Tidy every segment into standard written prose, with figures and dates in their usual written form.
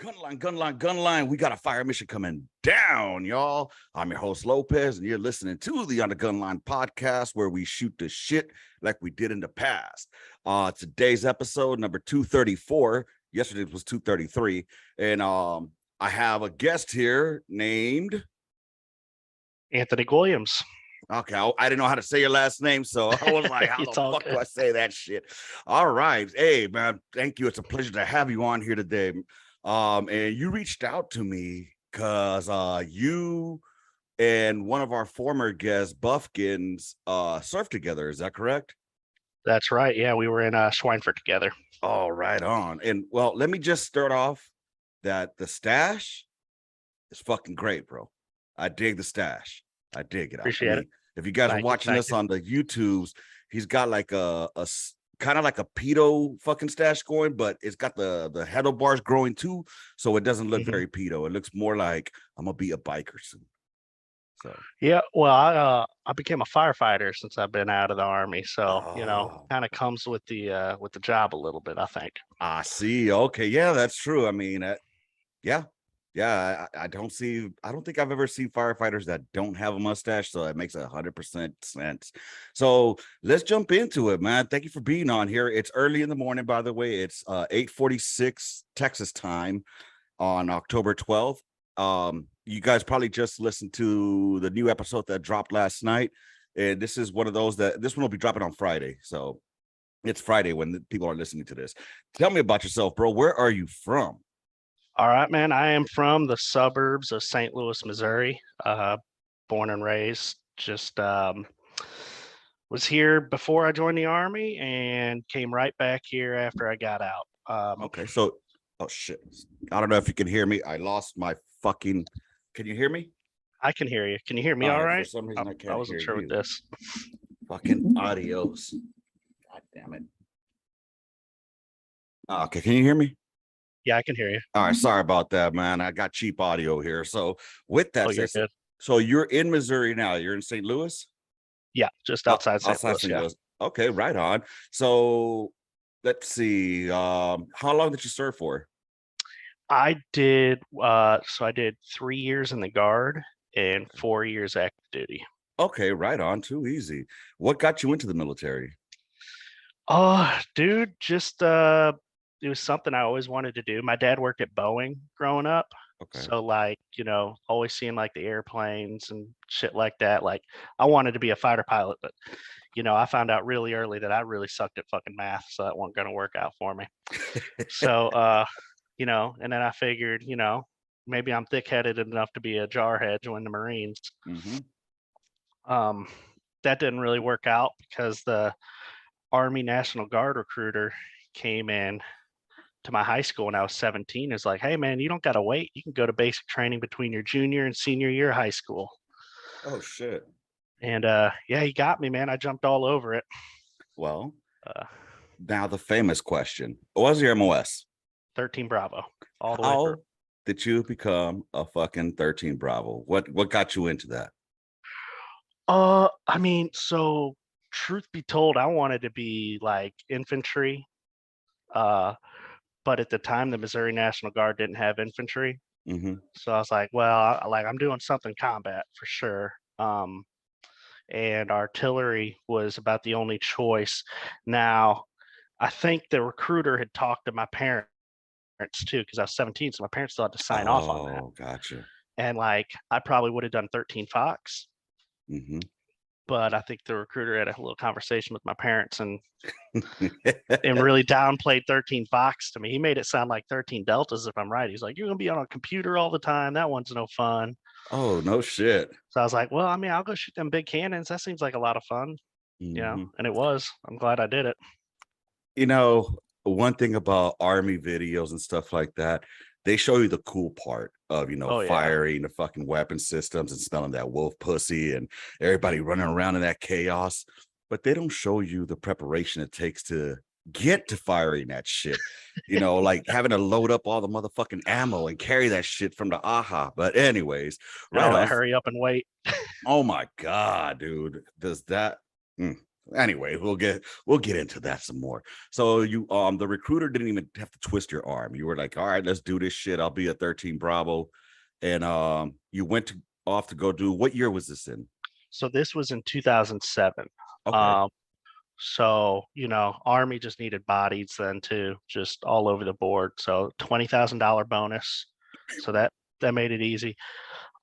Gunline. We got a fire mission coming down, y'all. I'm your host, Lopez, and you're listening to the On the Gunline podcast, where we shoot the shit like we did in the past. Today's episode, number 234. Yesterday was 233. And I have a guest here named Naty Guilliams. Okay, I didn't know how to say your last name, so I was like, how the fuck do I say that shit? All right. Hey, man, thank you. It's a pleasure to have you on here today. And you reached out to me because you and one of our former guests, Buffkins, surfed together. Is that correct? That's right. Yeah, we were in Schweinfurt together. Oh, right on. And well, let me just start off that the stash is fucking great, bro. I dig the stash. I dig it. Appreciate it. If you guys are watching this on the YouTubes, he's got like a kind of like a pedo fucking stash going, but it's got the handlebars growing too, so it doesn't look very pedo. It looks more like I'm gonna be a biker soon. So yeah, well, I became a firefighter since I've been out of the Army, so kind of comes with the job a little bit, I think. I see. Okay, yeah, that's true. I mean, yeah, I don't think I've ever seen firefighters that don't have a mustache, so it makes 100% sense. So let's jump into it, man. Thank you for being on here. It's early in the morning, by the way. It's 8:46 Texas time on October 12th. You guys probably just listened to the new episode that dropped last night, and this is one of those that this one will be dropping on Friday. So it's Friday when the people are listening to this. Tell me about yourself, bro. Where are you from? All right, man. I am from the suburbs of St. Louis, Missouri. Born and raised. Just was here before I joined the Army and came right back here after I got out. Okay, so oh shit, I don't know if you can hear me. I lost my fucking. Can you hear me? I can hear you. Can you hear me? All right. For some reason, I can't. I wasn't sure with this. Fucking adios. God damn it. Okay, can you hear me? Yeah, I can hear you. All right, sorry about that, man. I got cheap audio here. So with that, good. So you're in Missouri now. You're in St. Louis? Yeah, just outside St. Louis. St. Louis. Okay, right on. So let's see. How long did you serve for? I did. I did 3 years in the Guard and 4 years active duty. Okay, right on. Too easy. What got you into the military? Dude, just it was something I always wanted to do. My dad worked at Boeing growing up. Okay. So like, always seeing like the airplanes and shit like that. Like I wanted to be a fighter pilot, but I found out really early that I really sucked at fucking math. So that wasn't going to work out for me. So, and then I figured, maybe I'm thick-headed enough to be a jarhead, join the Marines. That didn't really work out because the Army National Guard recruiter came in to my high school when I was 17. Is like, hey man, you don't gotta wait. You can go to basic training between your junior and senior year of high school. Oh shit. And yeah, he got me, man. I jumped all over it. Well, now the famous question. What was your MOS? 13 Bravo. All the way through. Did you become a fucking 13 Bravo? What got you into that? I mean, so truth be told, I wanted to be like infantry. But at the time, the Missouri National Guard didn't have infantry. So I was like, well, I'm doing something combat for sure. And artillery was about the only choice. Now, I think the recruiter had talked to my parents too, because I was 17, so my parents still had to sign off on that. Oh, gotcha. And like, I probably would have done 13 Fox. But I think the recruiter had a little conversation with my parents and really downplayed 13 Fox to me. He made it sound like 13 Deltas, if I'm right. He's like, you're going to be on a computer all the time. That one's no fun. Oh, no shit. So I was like, well, I mean, I'll go shoot them big cannons. That seems like a lot of fun. And it was. I'm glad I did it. One thing about Army videos and stuff like that, they show you the cool part of, firing the fucking weapon systems and smelling that wolf pussy and everybody running around in that chaos. But they don't show you the preparation it takes to get to firing that shit. Like having to load up all the motherfucking ammo and carry that shit from the AHA. But anyways, right. Hurry up and wait. Oh my God, dude. Does that Anyway, we'll get into that some more. So you the recruiter didn't even have to twist your arm. You were like, all right, let's do this shit. I'll be a 13 Bravo. And you went off to go do, what year was this in? So this was in 2007. Okay. Um, so Army just needed bodies then too, just all over the board. So $20,000 bonus. So that made it easy.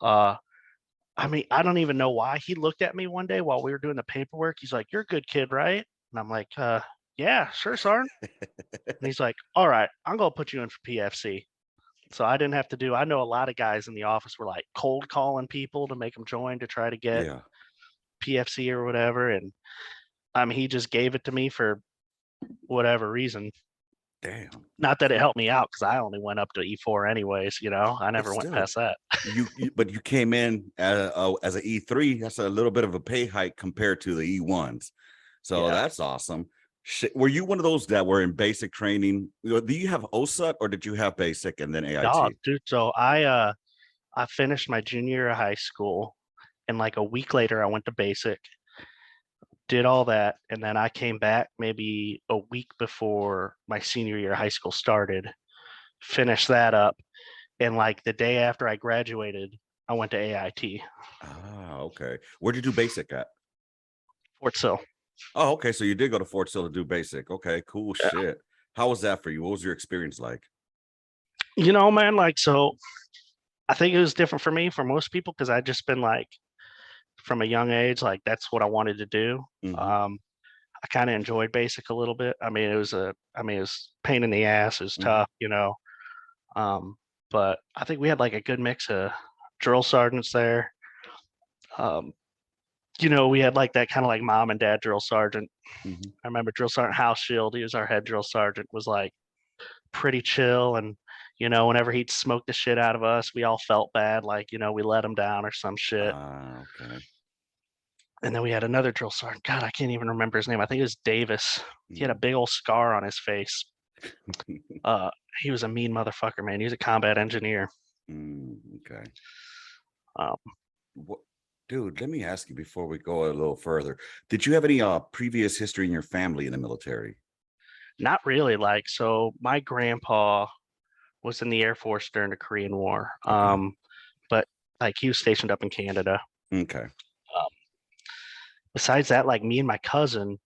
I mean, I don't even know why. He looked at me one day while we were doing the paperwork. He's like, "You're a good kid, right?" And I'm like, yeah, sure, Sergeant." And he's like, "All right, I'm gonna put you in for PFC." So I didn't have to do. I know a lot of guys in the office were like cold calling people to make them join to try to get Yeah. PFC or whatever, and I mean, he just gave it to me for whatever reason. Damn. Not that it helped me out because I only went up to E4 anyways. I But never went still, past that. but you came in as an E3. That's a little bit of a pay hike compared to the E1s. So Yeah, that's awesome. Shit. Were you one of those that were in basic training? Do you have OSUT or did you have basic and then dog, AIT? dude. So I finished my junior year of high school, and like a week later, I went to basic, did all that, and then I came back maybe a week before my senior year of high school started, finished that up, and like the day after I graduated, I went to AIT, Ah, okay. Where'd you do basic at? Fort Sill. Oh, okay. So you did go to Fort Sill to do basic. Okay, cool Yeah. shit. How was that for you? What was your experience like? Man, like so I think it was different for me for most people because I just been like from a young age, like that's what I wanted to do. Hmm. Um, I kind of enjoyed basic a little bit. I mean, it was pain in the ass, it was Hmm. tough. Um, but I think we had like a good mix of drill sergeants there. Um, we had like that kind of like mom and dad drill sergeant. Hmm. I remember drill sergeant House Shield. He was our head drill sergeant. Was like pretty chill, and whenever he'd smoke the shit out of us, we all felt bad, like we let him down or some shit. Ah, okay. And then we had another drill sergeant. God, I can't even remember his name. I think it was Davis. He had a Mm. big old scar on his face. Uh, he was a mean motherfucker, man. He was a combat engineer. Okay. Um, What, dude, let me ask you before we go a little further. Did you have any previous history in your family in the military? Not really. Like, so my grandpa was in the Air Force during the Korean War. Okay. But like he was stationed up in Canada. Okay. Um, Besides that, like me and my cousin,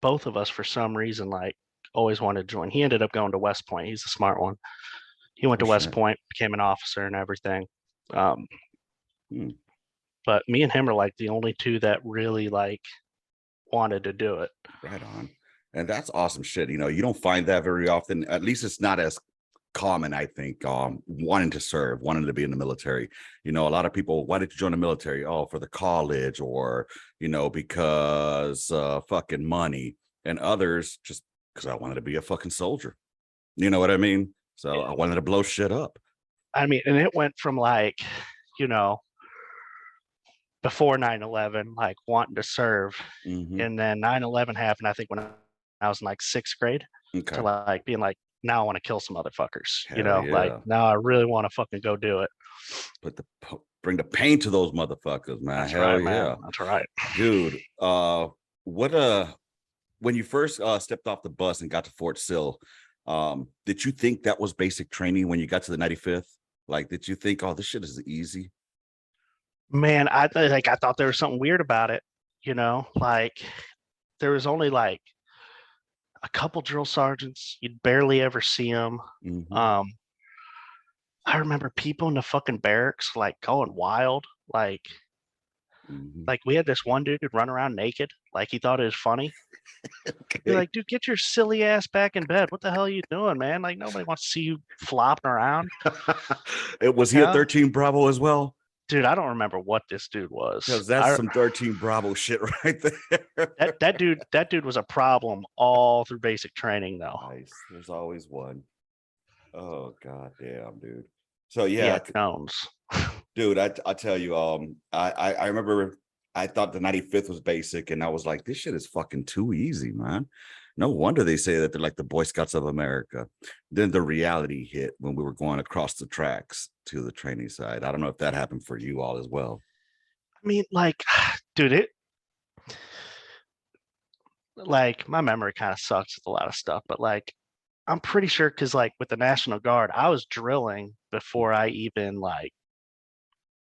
both of us for some reason like always wanted to join. He ended up going to West Point. He's a smart one. He went Oh to West shit. Point, became an officer and everything. Um, Hmm. but me and him are like the only two that really like wanted to do it. Right on. And that's awesome shit. You don't find that very often. At least it's not as common, I think, wanting to serve, wanting to be in the military. A lot of people, why did you join the military? Oh, for the college, or because fucking money. And others just because I wanted to be a fucking soldier. You know what I mean? So I wanted to blow shit up. I mean, and it went from like, you know, before 9/11, like wanting to serve, Hmm. and then 9/11 happened, I think when I was in like sixth grade, to Okay. like being like, now I want to kill some motherfuckers, Hell like yeah. now I really want to fucking go do it. Bring the pain to those motherfuckers, man. That's Hell right, man. yeah. That's right. Dude, what when you first stepped off the bus and got to Fort Sill, did you think that was basic training when you got to the 95th? Like, did you think, oh, this shit is easy? Man, I thought there was something weird about it, like there was only like a couple drill sergeants. You'd barely ever see them. Hmm. Um, I remember people in the fucking barracks like going wild. Hmm. Like we had this one dude who'd run around naked, like he thought it was funny. Be Okay. like, dude, get your silly ass back in bed. What the hell are you doing, man? Like nobody wants to see you flopping around. It was he a Yeah, 13 Bravo as well? dude, I don't remember what this dude was. Because that's I some 13 Bravo shit right there. that dude was a problem all through basic training though. Nice. There's always one. Oh god damn, dude. So He yeah, had Jones. dude, I tell you, I remember I thought the 95th was basic, and I was like, this shit is fucking too easy, man. No wonder they say that they're like the Boy Scouts of America. Then the reality hit when we were going across the tracks to the training side. I don't know if that happened for you all as well. I mean, like, dude, like my memory kind of sucks with a lot of stuff, but like I'm pretty sure because like with the National Guard, I was drilling before I even like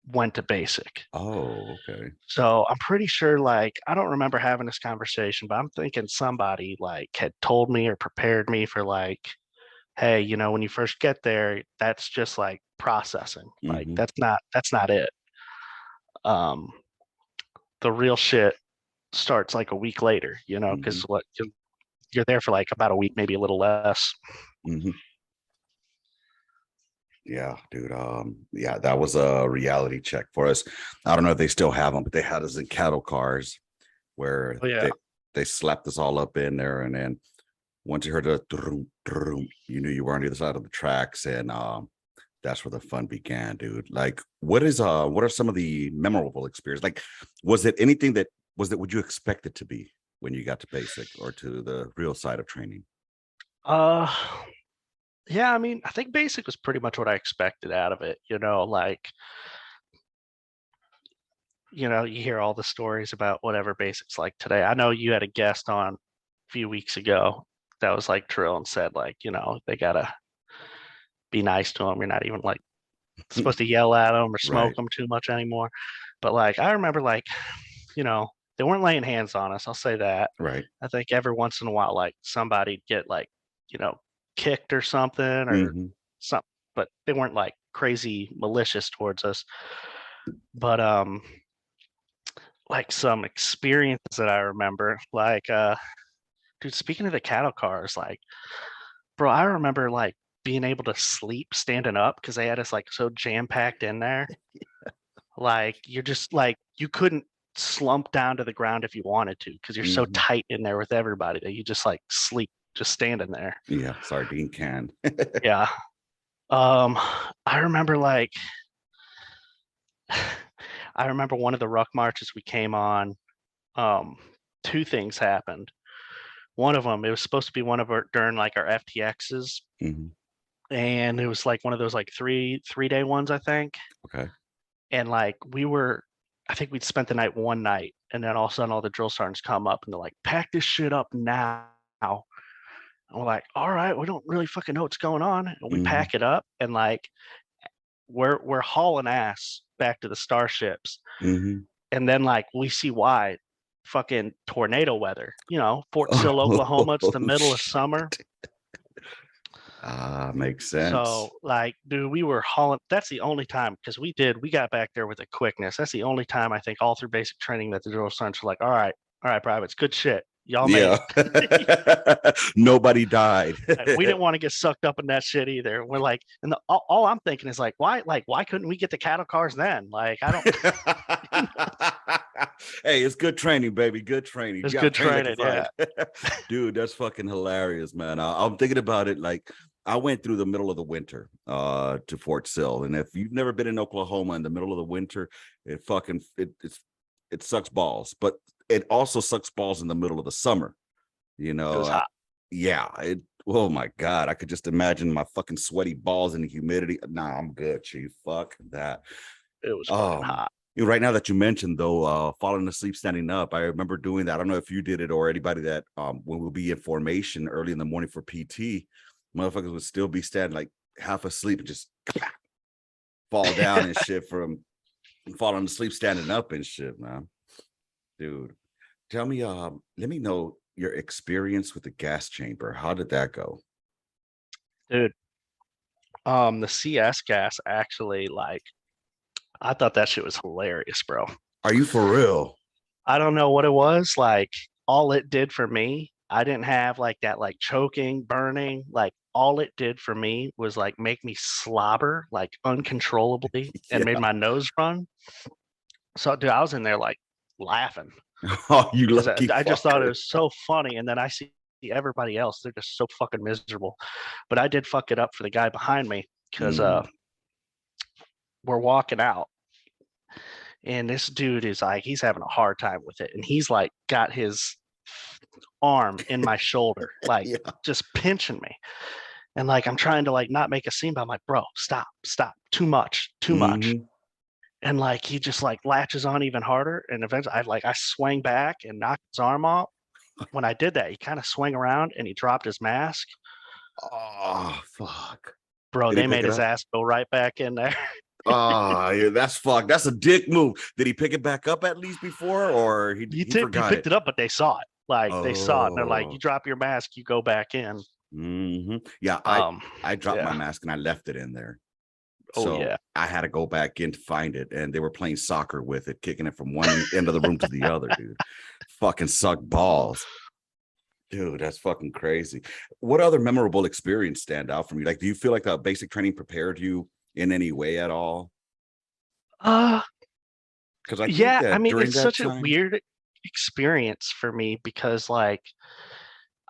went to basic. Oh, okay. So I'm pretty sure like I don't remember having this conversation, but I'm thinking somebody like had told me or prepared me for like, hey, you know, when you first get there, that's just like processing. Like Mm-hmm. that's not it. Um, the real shit starts like a week later, you know, Mm-hmm. because you're there for like about a week, maybe a little less. Mm-hmm. Yeah, dude. Yeah, that was a reality check for us. I don't know if they still have them, but they had us in cattle cars where Oh yeah. they slapped us all up in there, and then once you heard the drum, drum, you knew you were on either side of the tracks, and that's where the fun began, dude. Like, what are some of the memorable experiences? Like, was it anything that would you expect it to be when you got to basic or to the real side of training? Uh yeah, I mean, I think basic was pretty much what I expected out of it, you know, like, you know, you hear all the stories about whatever basics like today. I know you had a guest on a few weeks ago that was like drill and said like, you know, they gotta be nice to them. You're not even like supposed to yell at them or smoke Right, them too much anymore. But like I remember like, you know, they weren't laying hands on us. I'll say that. right. I think every once in a while, like somebody'd get like, you know, kicked or something or Hmm. something, but they weren't like crazy malicious towards us. But like some experiences that I remember, like dude, speaking of the cattle cars, like bro, I remember like being able to sleep standing up because they had us like so jam packed in there. Like you're just like you couldn't slump down to the ground if you wanted to because you're so Hmm. tight in there with everybody that you just like sleep just standing there. Yeah, sardine can. Yeah. Um, I remember like I remember one of the ruck marches we came on. Um, two things happened. One of them, it was supposed to be one of our during like our FTXs, Hmm. and it was like one of those like three-day ones, I think. Okay. And like I think we'd spent the night one night, and then all of a sudden all the drill sergeants come up and they're like, pack this shit up now. And we're like, all right, we don't really fucking know what's going on. And we Hmm. pack it up and like we're hauling ass back to the starships. Hmm. And then like we see why fucking tornado weather, you know, Fort Sill, Oklahoma, it's Oh, the middle of summer. shit. Ah, makes So, sense. like, dude, we were hauling. That's the only time because we got back there with a quickness. That's the only time I think all through basic training that the drill sergeants were like, all right, privates, good shit. Y'all made Yeah. it. Nobody died. We didn't want to get sucked up in that shit either. We're like, and all I'm thinking is like, why couldn't we get the cattle cars then? Like, I don't, Hey, it's good training, baby. Good training. You it's got to good train like you training. fight. Yeah. Dude, that's fucking hilarious, man. I'm thinking about it like I went through the middle of the winter to Fort Sill. And if you've never been in Oklahoma in the middle of the winter, it sucks balls, but it also sucks balls in the middle of the summer. You It know, was hot. yeah, oh my God, I could just imagine my fucking sweaty balls and the humidity. Nah, I'm good, chief. Fuck that. It was fucking Um, hot. right now that you mentioned though, falling asleep standing up, I remember doing that. I don't know if you did it or anybody that when we'll be in formation early in the morning for PT, motherfuckers would still be standing like half asleep and just fall down and shit from falling asleep standing up and shit, man. Dude, tell me, let me know your experience with the gas chamber. How did that go? Dude, the CS gas actually, like, I thought that shit was hilarious, bro. Are you for real? I don't know what it was. Like all it did for me, I didn't have like that like choking, burning. Like all it did for me was like make me slobber like uncontrollably and made Yeah. my nose run. So dude, I was in there like laughing Oh, you because lucky I just thought it fucker. was so funny. And then I see everybody else, they're just so fucking miserable. But I did fuck it up for the guy behind me because Mm. we're walking out and this dude is like he's having a hard time with it and he's like got his arm in my shoulder like Yeah. just pinching me and like I'm trying to like not make a scene but I'm like bro stop too much Hmm. and like he just like latches on even harder and eventually I swang back and knock his arm off when I did that, he kind of swung around and he dropped his mask. Oh, fuck. Bro, Did he they pick made it his up? ass go right back in there. Oh, yeah, that's fuck. That's a dick move. Did he pick it back up at least before, or he He forgot picked it? it up, but they saw it. Like they saw it, and they're like, "You Oh, drop your mask, you go back in." yeah. Um, I dropped my yeah. mask and I left it in there, Oh so yeah. I had to go back in to find it, and they were playing soccer with it, kicking it from one end of the room to the other. Dude, fucking suck balls. Dude, that's fucking crazy. What other memorable experience stand out from you? Like, do you feel like the basic training prepared you in any way at all? Uh, Because I think yeah. I that mean, during it's that such a time, weird experience for me because like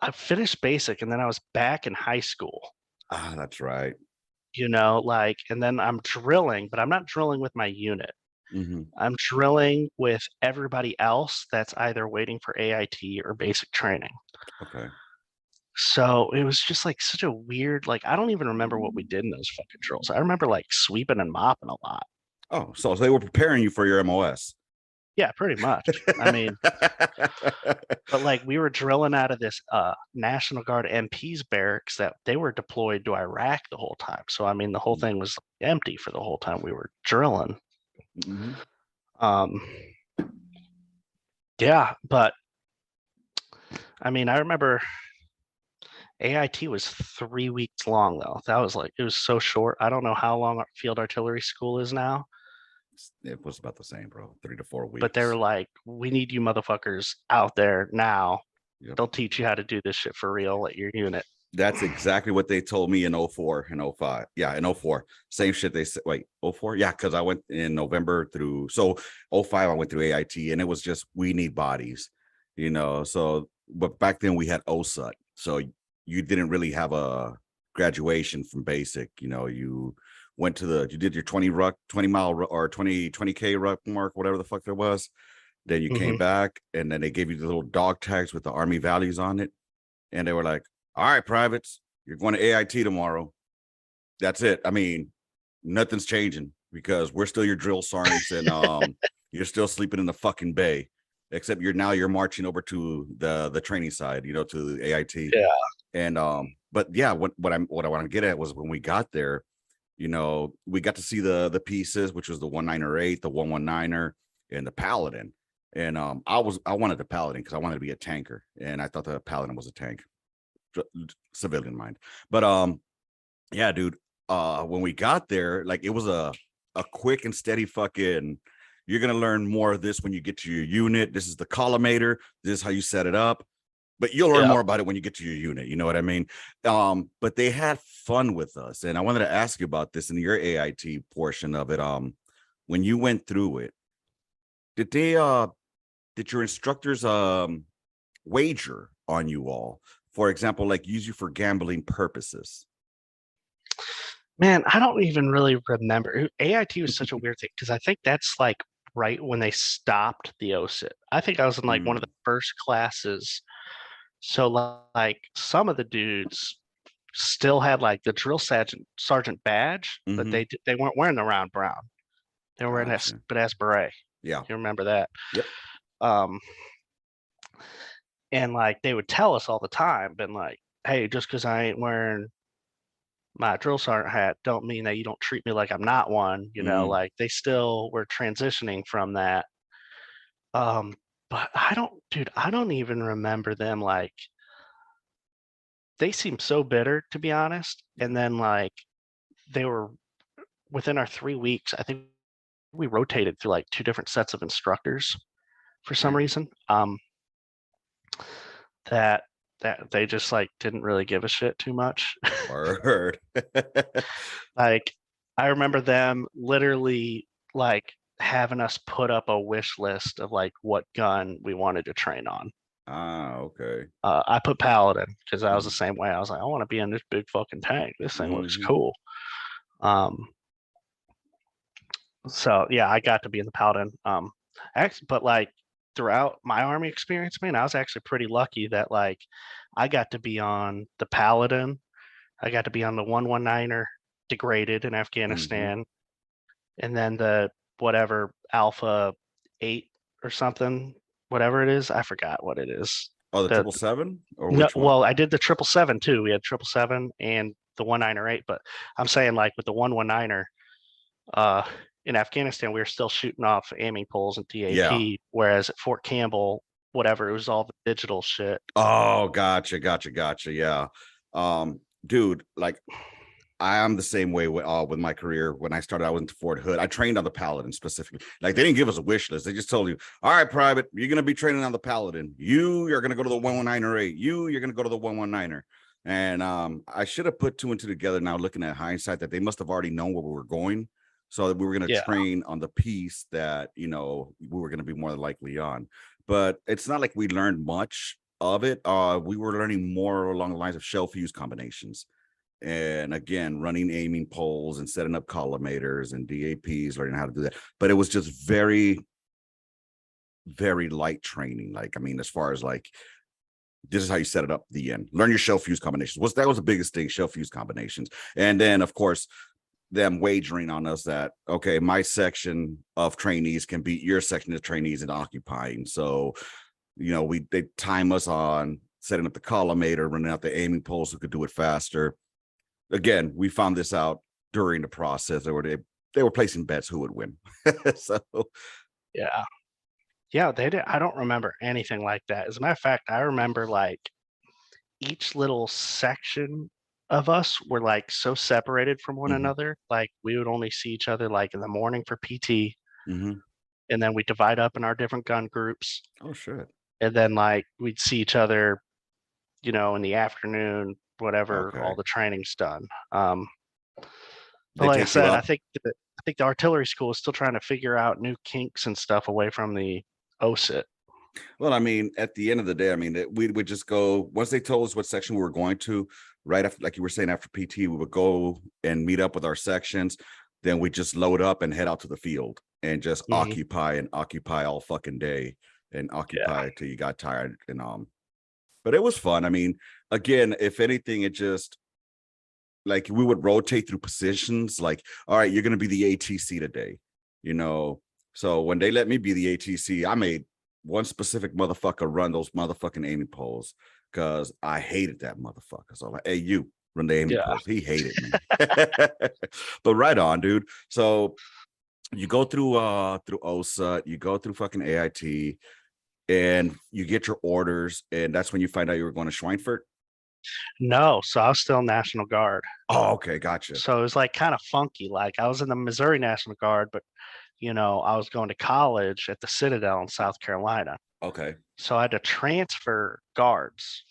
I finished basic and then I was back in high school. that's right. Like, and then I'm drilling, but I'm not drilling with my unit. Hmm. I'm drilling with everybody else that's either waiting for AIT or basic training. Okay. So it was just like such a weird, like, I don't even remember what we did in those fucking drills. I remember like sweeping and mopping a lot. Oh, so they were preparing you for your MOS. Yeah, pretty much. I mean, but like we were drilling out of this National Guard MP's barracks that they were deployed to Iraq the whole time. So I mean the whole thing was empty for the whole time we were drilling. Hmm. Um yeah, but I mean I remember AIT was 3 weeks long though. That was like it was so short. I don't know how long our field artillery school is now, It was about the same, bro. 3 to 4 but they were weeks. like, we need you motherfuckers out there now. Yep. They'll teach you how to do this shit for real at your unit. That's exactly what they told me in 04 and 05. Yeah, in 04. Same shit they said. Wait, 04? Yeah, because I went in November through. So 05, I went through AIT, and it was just, we need bodies, So, but back then we had OSUT. So you didn't really have a graduation from basic. You went you did your 20 mile or 20K ruck mark, whatever the fuck there was. Then you came Hmm. back, and then they gave you the little dog tags with the Army values on it. And they were like, all right, privates, you're going to AIT tomorrow. That's it. I mean, nothing's changing because we're still your drill sergeants, and you're still sleeping in the fucking bay, except you're marching over to the training side, to the AIT. Yeah. And but yeah, what I want to get at was when we got there, we got to see the pieces, which was the 198, the 119er, and the Paladin. And I wanted the Paladin because I wanted to be a tanker, and I thought the Paladin was a tank, civilian mind. But yeah, dude, when we got there, like, it was a quick and steady fucking, you're gonna learn more of this when you get to your unit. This is the collimator, this is how you set it up, but you'll learn Yeah. more about it when you get to your unit, you know what I mean? But they had fun with us, and I wanted to ask you about this in your AIT portion of it. When you went through it, did they did your instructors wager on you all, for example, like use you for gambling purposes? Man, I don't even really remember. AIT was such a weird thing because I think that's like right when they stopped the OSIT. I think I was in like one of the Mm, first classes. So like some of the dudes still had like the drill sergeant badge, but mm-hmm. they weren't wearing the round brown. They were wearing that Gotcha. stupid ass beret. Yeah. You remember that? Yep. Um, and like they would tell us all the time, been like, hey, just because I ain't wearing my drill sergeant hat don't mean that you don't treat me like I'm not one, Mm, like they still were transitioning from that. Um, but I don't even remember them like they seemed so bitter to be honest. yeah. And then like they were within our 3 weeks, I think we rotated through like two different sets of instructors for some Okay. reason. That they just like didn't really give a shit too much. Word. Like, I remember them literally, like, having us put up a wish list of, like, what gun we wanted to train on. Okay. I put Paladin because I was the Mm-hmm. same way. I was like, "I wanna be in this big fucking tank. This thing looks Mm-hmm. cool." Um, so, yeah, I got to be in the Paladin. But, like, throughout my Army experience, man, I was actually pretty lucky that, like, I got to be on the Paladin. I got to be on the 119er degraded in Mm-hmm. Afghanistan. And then the whatever Alpha 8 or something, whatever it is, I forgot what it is. Oh, the The 777 or no, which one? well, I did the 777 too. We had 777 and the 198, but I'm saying like with the 119er, uh, in Afghanistan, we were still shooting off aiming poles and Yeah. DAP, whereas at Fort Campbell, whatever, it was all the digital shit. Oh, gotcha. Yeah. Dude, like I am the same way with my career. When I started, I went to Fort Hood. I trained on the Paladin specifically. Like they didn't give us a wish list. They just told you, all right, private, you're gonna be training on the Paladin. You're gonna go to the 119er 8. You're gonna go to the 119er. And I should have put two and two together now, looking at hindsight, that they must have already known where we were going. So that we were gonna Yeah. train on the piece that we were gonna be more than likely on. But it's not like we learned much of it. We were learning more along the lines of shell fuse combinations. And again, running aiming poles and setting up collimators and DAPs, learning how to do that. But it was just very, very light training. Like, I mean, as far as like, this is how you set it up at the end. Learn your shell fuse combinations. That was the biggest thing, shell fuse combinations. And then, of course, them wagering on us that, okay, my section of trainees can beat your section of trainees in occupying. So, they time us on setting up the collimator, running out the aiming poles who could do it faster. Again, we found this out during the process. They were placing bets who would win. So Yeah, they did. I don't remember anything like that. As a matter of fact, I remember like each little section of us were like so separated from one another. Like we would only see each other like in the morning for PT, and then we divide up in our different gun groups. Oh shit. And then like we'd see each other, in the afternoon, whatever Okay. all the training's done. They But like I take you said, I up. think the artillery school is still trying to figure out new kinks and stuff away from the OSIT. Well, I mean, at the end of the day, I mean, we would just go once they told us what section we were going to, right after, like you were saying, after PT, we would go and meet up with our sections. Then we just load up and head out to the field and just occupy all fucking day and occupy till you got tired. And but it was fun. I mean, again, if anything, it just like we would rotate through positions. Like, all right, you're gonna be the ATC today, So when they let me be the ATC, I made one specific motherfucker run those motherfucking aiming poles because I hated that motherfucker. So I'm like, hey, you run the aiming poles. He hated me. But right on, dude. So you go through OSA, you go through fucking AIT, and you get your orders, and that's when you find out you were going to Schweinfurt. No, so I was still National Guard. Oh, okay, gotcha. So it was like kind of funky. Like I was in the Missouri National Guard, but I was going to college at the Citadel in South Carolina. Okay. So I had to transfer guards.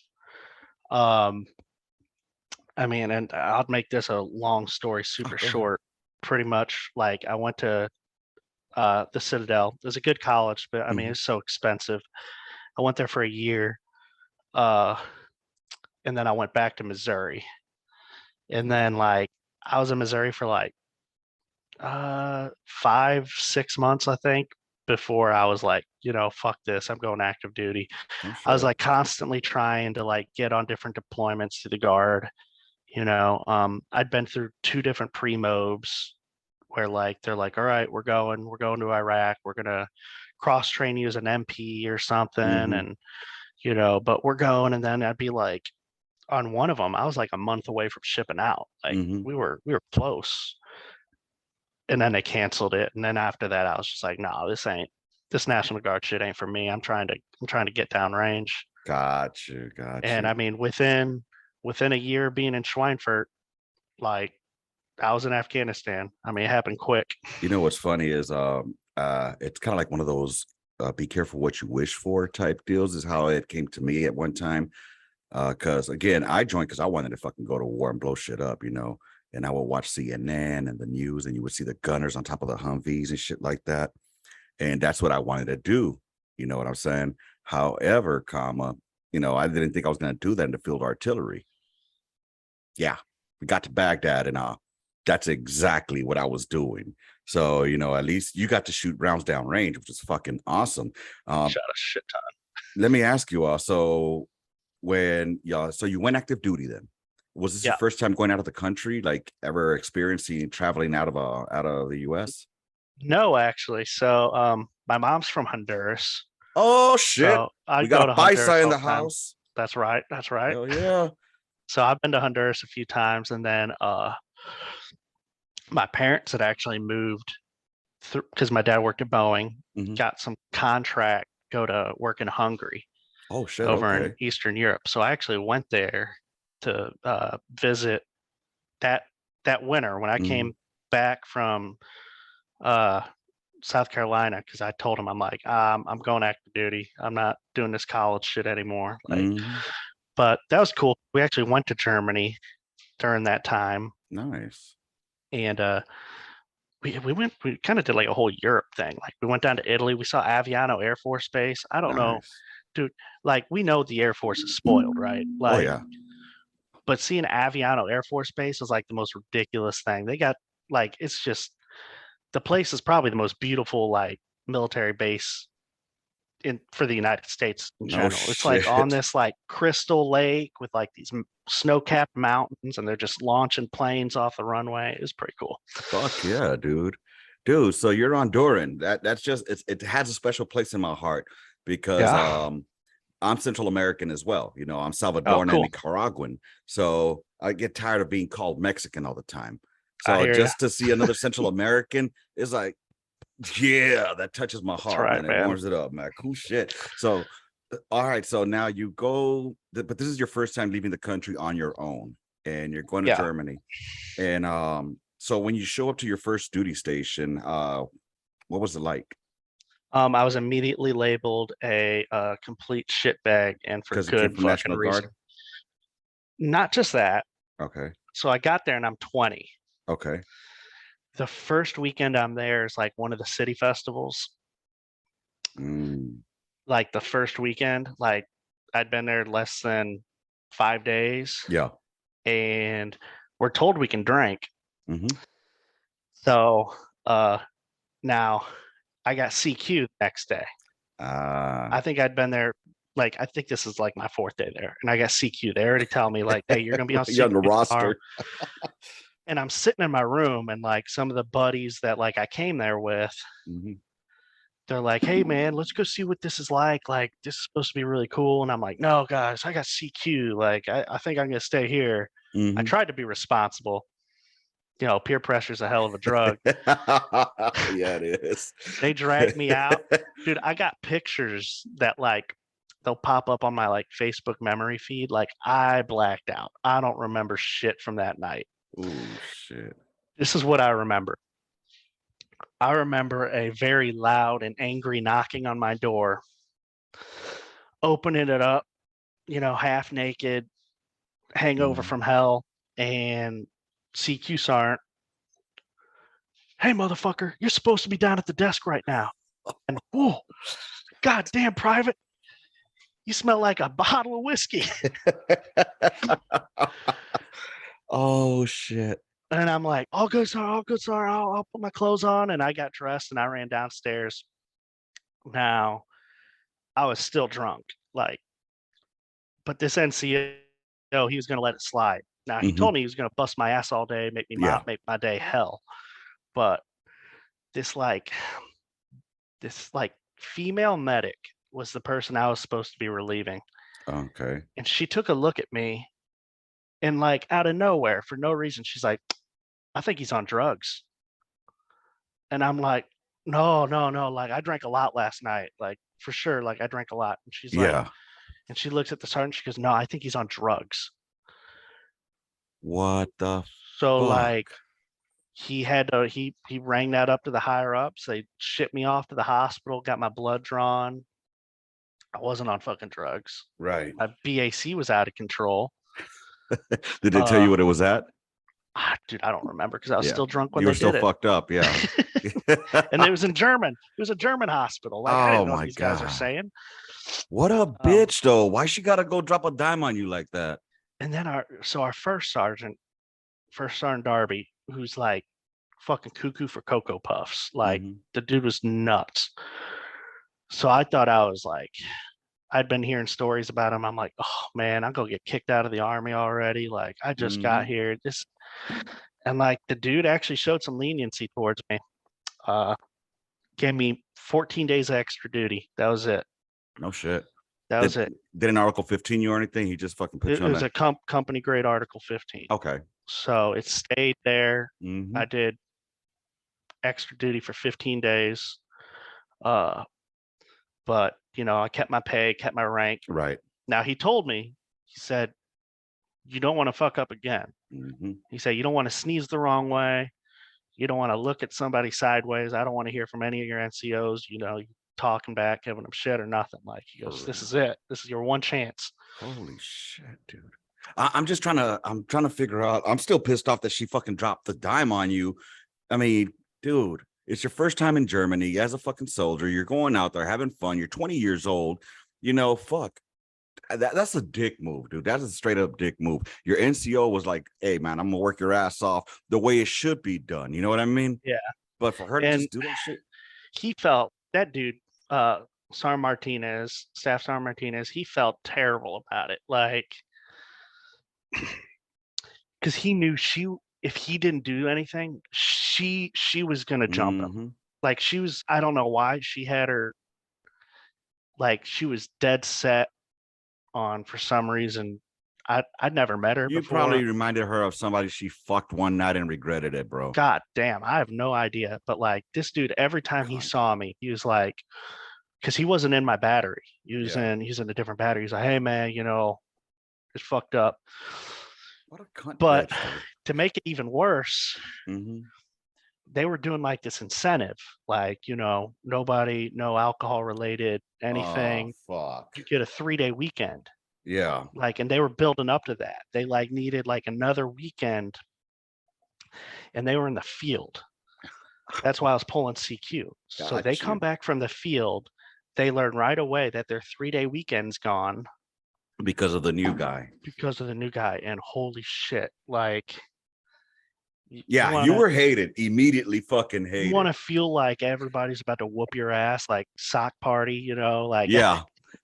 I mean, and I'll make this a long story super short. Pretty much like I went to the Citadel. It was a good college, but I mean, it's so expensive. I went there for a year. And then I went back to Missouri. And then like I was in Missouri for like 5-6 months, I think, before I was like, fuck this, I'm going active duty. I was like constantly trying to like get on different deployments to the Guard. I'd been through 2 different pre-mobs where like they're like, all right, we're going to Iraq, we're gonna cross train you as an MP or something, and but we're going. And then I'd be like, on one of them, I was like a month away from shipping out. Like we were close. And then they canceled it. And then after that, I was just like, no, this National Guard shit ain't for me. I'm trying to get down range. Gotcha. And I mean, within a year being in Schweinfurt, like I was in Afghanistan. I mean, it happened quick. What's funny is it's kind of like one of those be careful what you wish for type deals is how it came to me at one time. Because again, I joined because I wanted to fucking go to war and blow shit up, and I would watch CNN and the news, and you would see the gunners on top of the Humvees and shit like that. And that's what I wanted to do. You know what I'm saying? However, I didn't think I was going to do that in the field artillery. Yeah, we got to Baghdad, and that's exactly what I was doing. So, at least you got to shoot rounds down range, which is fucking awesome. Shot a shit ton. Let me ask you also, so you went active duty then? Was this your first time going out of the country, like ever experiencing traveling out of the US? No, actually. So my mom's from Honduras. Oh shit. So We I'd got go a to paisa Honduras in all the the time. house. That's right. That's right. Hell yeah. So I've been to Honduras a few times, and then my parents had actually moved through because my dad worked at Boeing, Mhm. got some contract, go to work in Hungary Oh shit. over in Okay. Eastern Europe. So I actually went there to visit that that winter when I Mhm. came back from uh, South Carolina because I told him I'm like I'm going active duty. I'm not doing this college shit anymore. Like, Mhm. but that was cool. We actually went to Germany during that time, Nice. and we kind of did like a whole Europe thing. Like we went down to Italy. We saw Aviano Air Force Base. I don't know, Nice. dude. Like we know the Air Force is spoiled, right? Oh Like, yeah. but seeing Aviano Air Force Base was like the most ridiculous thing. They got like it's just the place is probably the most beautiful like military base in for the United States in No general. It's like on shit. this like crystal lake with like these snow-capped mountains, and they're just launching planes off the runway. It was pretty cool. Fuck yeah, dude. Dude, so you're Honduran. That's just it has a special place in my heart because Yeah. I'm Central American as well. I'm Oh, Salvadoran and cool. Nicaraguan. So I get tired of being called Mexican all the time. I So hear you. just to see another Central American is like, yeah, that touches my That's heart, right, man. It man. warms it up, man. Cool shit. So, all right. So now you go, but this is your first time leaving the country on your own, and you're going to Yeah. Germany. And so when you show up to your first duty station, what was it like? I was immediately labeled a complete shitbag, and for Because you came good from fucking National reason. Guard. Not just that. Okay. So I got there and I'm 20. Okay. The first weekend I'm there is like one of the city festivals. Mm, Like the first weekend, like I'd been there less than 5 days, yeah. and we're told we can drink. Mm-hmm. So uh now I got CQ the next day. Ah. I think I'd been there like I think this is like my fourth day there, and I got CQ. They already tell me like, hey, you're gonna be on You're on the CQ tomorrow. roster. And I'm sitting in my room, and like some of the buddies that like I came there with, Mm-hmm. they're like, hey man, let's go see what this is like. Like this is supposed to be really cool. And I'm like, no, guys, I got CQ. Like I think I'm gonna stay here. I Mm-hmm. tried to be responsible. Peer pressure is a hell of a drug. Yeah, it is. They dragged me out. Dude, I got pictures that like they'll pop up on my like Facebook memory feed. Like I blacked out. I don't remember shit from that night. Oh shit. This is what I remember. I remember a very loud and angry knocking on my door, opening it up, half naked, hangover Mm. from hell, and CQ Sergeant, hey motherfucker, you're supposed to be down at the desk right now. And whoa, goddamn private, you smell like a bottle of whiskey. Oh shit. And I'm like, all good, sir, all good, sir. I'll put my clothes on. And I got dressed and I ran downstairs. Now, I was still drunk, like, but this NCO, he was going to let it slide. Now, he Mm-hmm. told me he was going to bust my ass all day, Yeah. make my day hell. But this, like, female medic was the person I was supposed to be relieving. Okay. And she took a look at me and, like, out of nowhere, for no reason, she's like, I think he's on drugs. And I'm like, no, no, no. Like, I drank a lot last night. Like, for sure. Like, I drank a lot. And she's like, Yeah. and she looks at the sergeant. She goes, no, I think he's on drugs. What the So, fuck? like, he rang that up to the higher ups. They shipped me off to the hospital, got my blood drawn. I wasn't on fucking drugs. Right. My BAC was out of control. Did they tell you Uh, what it was at? dude, I don't remember because I was Yeah. still drunk when You were they still did it. fucked up. Yeah. And it was in German. It was a German hospital. Like I Oh didn't know what my these guys are God. saying. What a Um, bitch though. Why she gotta go drop a dime on you like that? and then our first sergeant Darby, who's like fucking cuckoo for Cocoa Puffs. Like Mm-hmm. the dude was nuts. So I thought I was like, I'd been hearing stories about him. I'm like, oh man, I'm gonna get kicked out of the army already. Like I just Mm-hmm. got here. And like the dude actually showed some leniency towards me. Uh, gave me 14 days of extra duty. That was it. No shit. That was it. Didn't Article 15 you or anything? He just fucking put It you on was that. a company grade Article 15. Okay. So it stayed there. Mm-hmm. I did extra duty for 15 days. But I kept my pay, kept my rank. Right. Now he told me, he said, you don't want to fuck up again. Mm-hmm. He said, you don't want to sneeze the wrong way. You don't want to look at somebody sideways. I don't want to hear from any of your NCOs, you talking back, giving them shit or nothing. Like, he goes, this is it. This is your one chance. Holy shit, dude. I'm trying to figure out. I'm still pissed off that she fucking dropped the dime on you. I mean, dude, it's your first time in Germany as a fucking soldier. You're going out there having fun. You're 20 years old. Fuck. That's a dick move, dude. That's a straight up dick move. Your NCO was like, hey, man, I'm going to work your ass off the way it should be done. You know what I mean? Yeah. But for her to just do that shit. He felt, that dude, Staff Sergeant Martinez, he felt terrible about it. Like, because he knew if he didn't do anything, she was gonna jump him. Like, I don't know why she had her, like, she was dead set on, for some reason. I'd never met her You before. probably reminded her of somebody she fucked one night and regretted it, bro. God damn, I have no idea. But like, this dude, every time he saw me, he was like, because he wasn't in my battery. He's in a different battery. He's like, hey man, it's fucked up. What a cunt. But bitch, to make it even worse, they were doing like this incentive, like, nobody, no alcohol related anything. Oh, fuck. You get a 3-day weekend. Yeah. Like, and they were building up to that. They like needed like another weekend, and they were in the field. That's why I was pulling CQ. So they come back from the field. They learn right away that their 3-day weekend's gone. Because of the new guy. And holy shit, like, yeah, you were hated, immediately fucking hated. You want to feel like everybody's about to whoop your ass, like sock party, like. Yeah,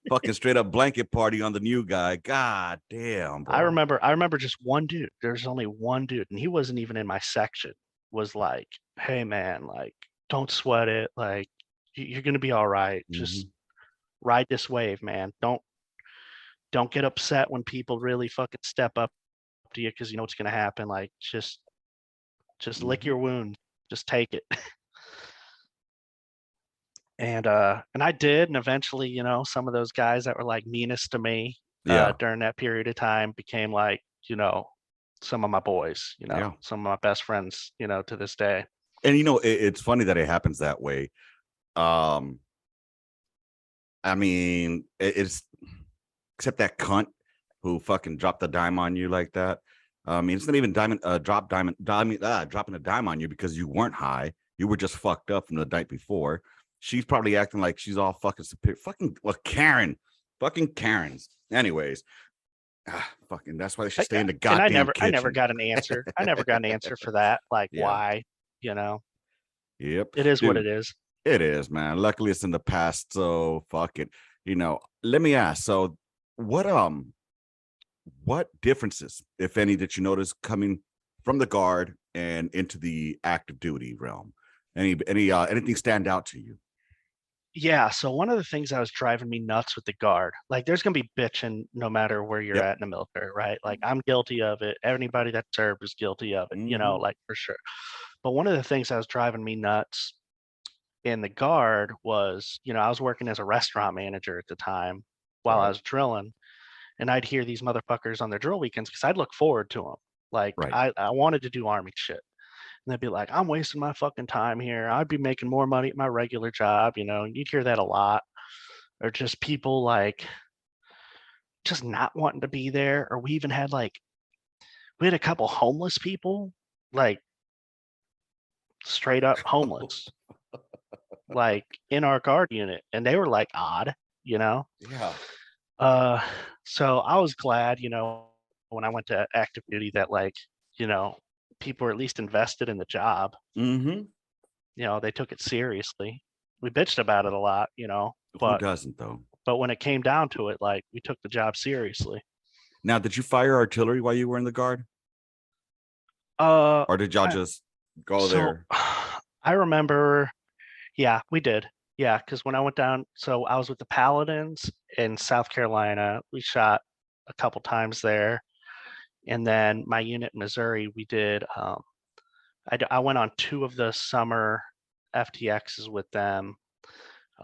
fucking straight up blanket party on the new guy. God damn, bro. I remember just one dude. There's only one dude, and he wasn't even in my section. Was like, hey man, like, don't sweat it. Like, you're gonna be all right. Just ride this wave, man. Don't get upset when people really fucking step up to you, because you know what's gonna happen. Like, just lick your wound. Just take it. And I did, and eventually, some of those guys that were like meanest to me during that period of time became like, some of my boys, some of my best friends, to this day. And it's funny that it happens that way. I mean, it's except that cunt who fucking dropped the dime on you like that. I mean, it's not even dropping a dime on you because you weren't high. You were just fucked up from the night before. She's probably acting like she's all fucking superior. Karen. Fucking Karens. Anyways. Fucking, that's why they should stay in the goddamn kitchen. I never got an answer. I never got an answer for that. Like, why? Yep. It is what it is. It is, man. Luckily, it's in the past, so fuck it. Let me ask. So, what differences, if any, did you notice coming from the Guard and into the active duty realm? Anything stand out to you? Yeah, so one of the things that was driving me nuts with the Guard, like, there's gonna be bitching no matter where you're at in the military, right? Like, I'm guilty of it. Anybody that served is guilty of it, like, for sure. But one of the things that was driving me nuts in the Guard was, I was working as a restaurant manager at the time while I was drilling, and I'd hear these motherfuckers on their drill weekends, because I'd look forward to them. Like, I wanted to do Army shit. And they'd be like, I'm wasting my fucking time here. I'd be making more money at my regular job. You'd hear that a lot. Or just people like just not wanting to be there. Or we even had we had a couple homeless people, like straight up homeless, like in our Guard unit. And they were like odd, Yeah. So I was glad, when I went to active duty that people were at least invested in the job. They took it seriously. We bitched about it a lot, but who doesn't though? But when it came down to it, like, we took the job seriously. Now, did you fire artillery while you were in the Guard? Or did y'all just go there? I remember, yeah, we did. Yeah, because when I went down, so I was with the Paladins in South Carolina. We shot a couple times there, and then my unit in Missouri, we did. I went on 2 of the summer FTXs with them.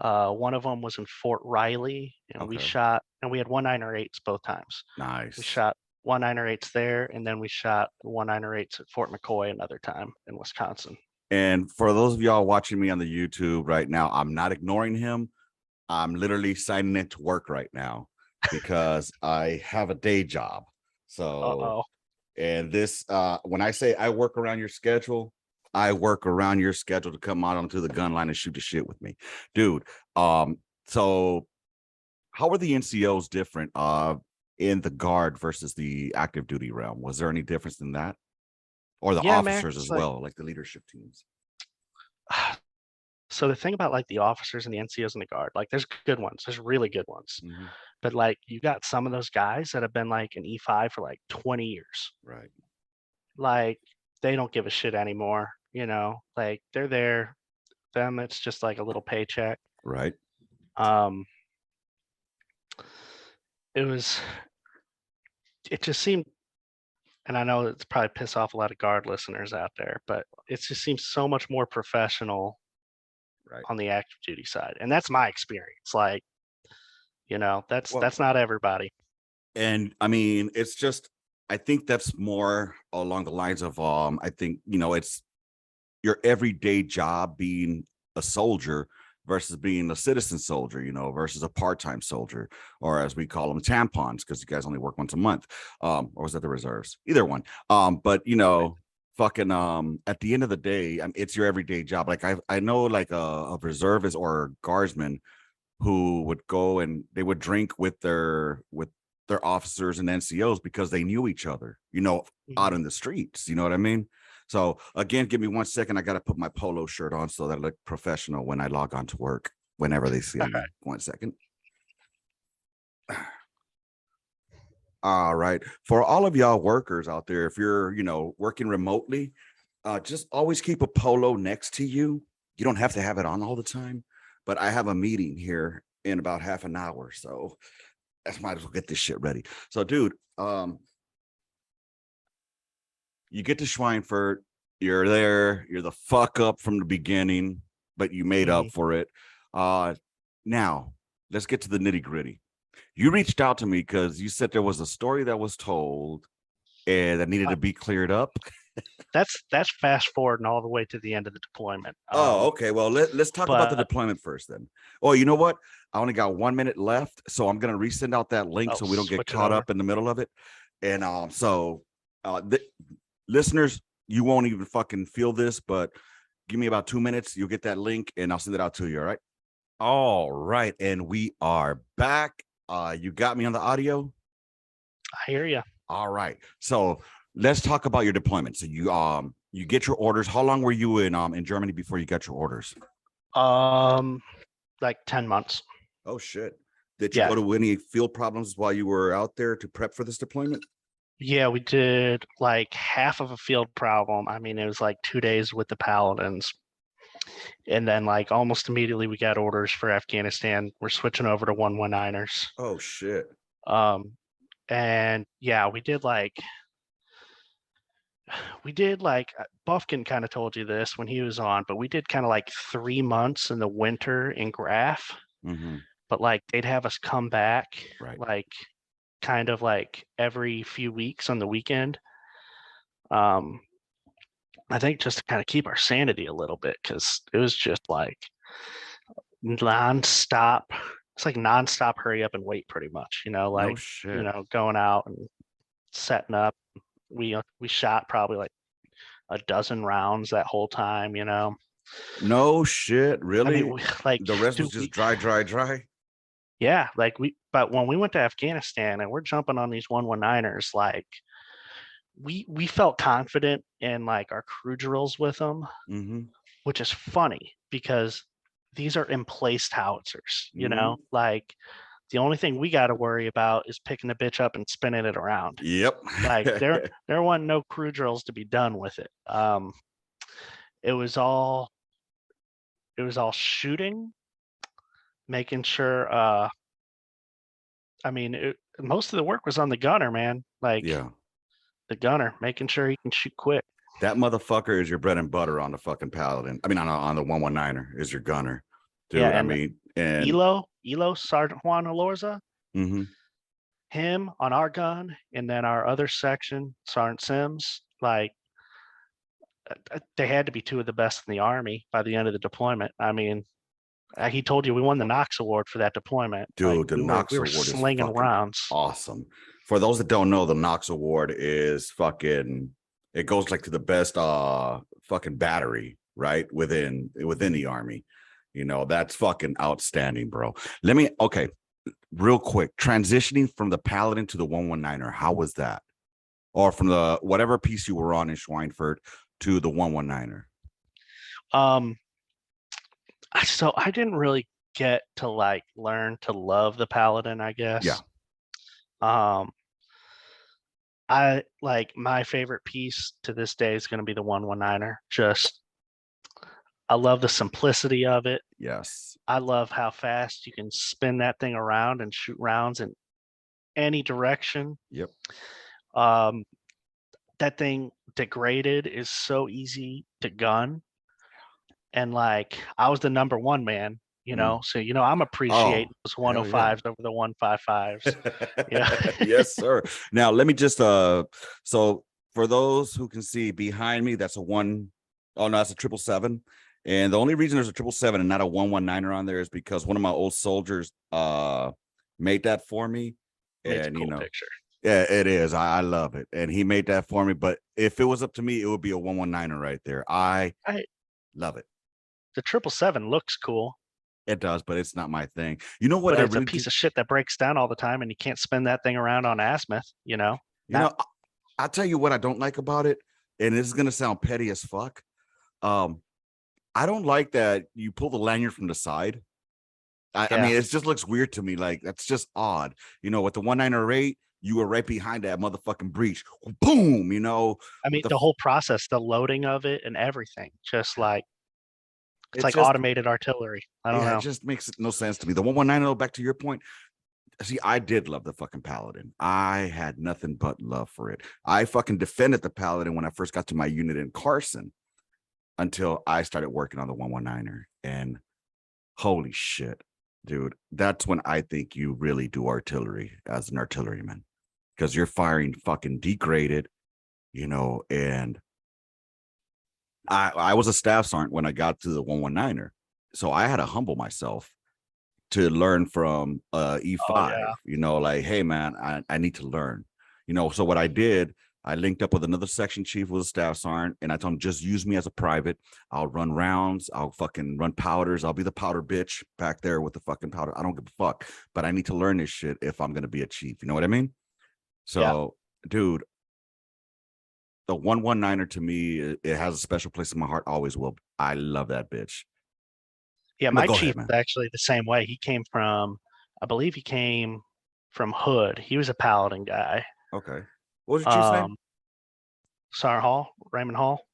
One of them was in Fort Riley, and we Okay. shot, and we had 198s both times. We Nice. shot 198s there, and then we shot 198s at Fort McCoy another time in Wisconsin. And for those of y'all watching me on the YouTube right now, I'm not ignoring him. I'm literally signing into work right now because I have a day job. So, Uh-oh. and this, when I say I work around your schedule, I work around your schedule to come out onto the gun line and shoot the shit with me, dude. So how are the NCOs different in the guard versus the active duty realm? Was there any difference in that, or the Yeah, man, officers it's as like well, like the leadership teams? so the thing about, like, the officers and the NCOs and the Guard, like, there's good ones, there's really good ones, Hmm. but, like, you got some of those guys that have been, like, an E5 for, like, 20 years. Right. Like, they don't give a shit anymore, you know? Like, they're there. Them, it's just like a little paycheck. Right. Um, it was it just seemed, and I know it's probably piss off a lot of Guard listeners out there, but it just seems so much more professional Right. on the active duty side, and that's my experience. Like, that's Well, that's not everybody. and I mean, it's just, I think that's more along the lines of, I think, it's your everyday job being a soldier versus being a citizen soldier, versus a part-time soldier, or as we call them, tampons, because you guys only work once a month. Or was that the reserves? Either one. But Right. fucking at the end of the day, it's your everyday job. Like I know like a reservist or a guardsman who would go and they would drink with their officers and NCOs because they knew each other, Mhm. out in the streets. You know what I mean? So again, give me 1 second. I got to put my polo shirt on so that I look professional when I log on to work. Whenever they see me, 1 second. All right. For all of y'all workers out there, if you're, working remotely, just always keep a polo next to you. You don't have to have it on all the time, but I have a meeting here in about half an hour, so I might as well get this shit ready. So, dude, you get to Schweinfurt, you're there, you're the fuck up from the beginning, but you made Mhm. up for it. Now let's get to the nitty gritty. You reached out to me because you said there was a story that was told and that needed Uh, to be cleared up. that's fast forwarding all the way to the end of the deployment. Oh, okay. Well, let's talk about the But deployment first then. Oh, you know what? I only got 1 minute left, so I'm gonna resend out that link I'll so we don't get switch it caught over. up in the middle of it. And listeners, you won't even fucking feel this, but give me about 2 minutes. You'll get that link, and I'll send it out to you. All right. All right, and we are back. You got me on the audio. I hear you. All right. So let's talk about your deployment. So you get your orders. How long were you in Germany before you got your orders? Um, like 10 months. Oh shit. Did you Yeah. go to any field problems while you were out there to prep for this deployment? Yeah, we did like half of a field problem. I mean, it was like 2 days with the Paladins. And then like almost immediately we got orders for Afghanistan. We're switching over to 119ers. Oh shit. Um, and yeah, we did like Buffkin kind of told you this when he was on, but we did kind of like 3 months in the winter in Graph, Mm-hmm. but like they'd have us come back Right. like kind of like every few weeks on the weekend. Um, I think just to kind of keep our sanity a little bit because it was just like nonstop. It's like nonstop hurry up and wait, pretty much. No Like shit. going out and setting up. We shot probably like a dozen rounds that whole time. No shit. I mean, Really? like, The rest was dude, just dry, dry, dry. yeah, like but when we went to Afghanistan and we're jumping on these 119ers, like we felt confident in like our crew drills with them, Mm-hmm. which is funny because these are emplaced howitzers, Mm-hmm. like the only thing we got to worry about is picking the bitch up and spinning it around. Yep. Like there wasn't no crew drills to be done with it. It was all it was all shooting making sure, I mean, most of the work was on the gunner, man. Like Yeah. the gunner, making sure he can shoot quick. That motherfucker is your bread and butter on the fucking Paladin. I mean, on the 119er is your gunner, Yeah, dude. I and mean, and Elo, Sergeant Juan Alorza, mhm. him on our gun, and then our other section, Sergeant Sims, like they had to be two of the best in the Army by the end of the deployment. I mean, he told you we won the Knox Award for that deployment. Like Dude, the we Knox were Award is slinging fucking rounds. awesome. For those that don't know, the Knox Award is fucking, it goes like to the best fucking battery, right? Within the Army. You know, that's fucking outstanding, bro. Okay, real quick, transitioning from the Paladin to the 119er, how was that? Or from the whatever piece you were on in Schweinfurt to the 119er? Um, so I didn't really get to like learn to love the Paladin, I Yeah. guess. Um, I like my favorite piece to this day is going to be the 119er. Just I love the simplicity of it. Yes. I love how fast you can spin that thing around and shoot rounds in any direction. Yep. Um, that thing degraded is so easy to gun. And like I was the number one man, so I'm Oh, appreciating those hell yeah. 105s over the 155s. Yeah. Yes, sir. Now let me just so for those who can see behind me, that's a one. Oh no, that's a 777. And the only reason there's a 777 and not a 119er on there is because one of my old soldiers made that for me. It's a And cool picture. yeah, it is. I love it. And he made that for me. But if it was up to me, it would be a 119er right there. I love it. The 777 looks cool. It does, but it's not my thing. You know what? But it's a piece of shit that breaks down all the time, and you can't spin that thing around on azimuth. I'll tell you what I don't like about it, and this is gonna sound petty as fuck. I don't like that you pull the lanyard from the side. I mean, it just looks weird to me. Like that's just odd. With the 198, you were right behind that motherfucking breach. Boom. I mean, the whole process, the loading of it, and everything, just like it's like just automated artillery. I don't know. It just makes no sense to me. The 119, back to your point. See, I did love the fucking Paladin. I had nothing but love for it. I fucking defended the Paladin when I first got to my unit in Carson until I started working on the 119er. And holy shit, dude, that's when I think you really do artillery as an artilleryman because you're firing fucking degraded, and I was a staff sergeant when I got to the 119er. So I had to humble myself to learn from E5, Oh, yeah. Like, hey man, I need to learn, so what I did, I linked up with another section chief with a staff sergeant, and I told him, just use me as a private. I'll run rounds, I'll fucking run powders, I'll be the powder bitch back there with the fucking powder. I don't give a fuck, but I need to learn this shit if I'm gonna be a chief, you know what I mean? So dude, the 119er to me, it has a special place in my heart, always will. I love that bitch. Yeah, But my go chief ahead, man. is actually the same way. I believe he came from Hood. He was a Paladin guy. Okay, what was your chief's name? Sergeant Hall, Raymond Hall.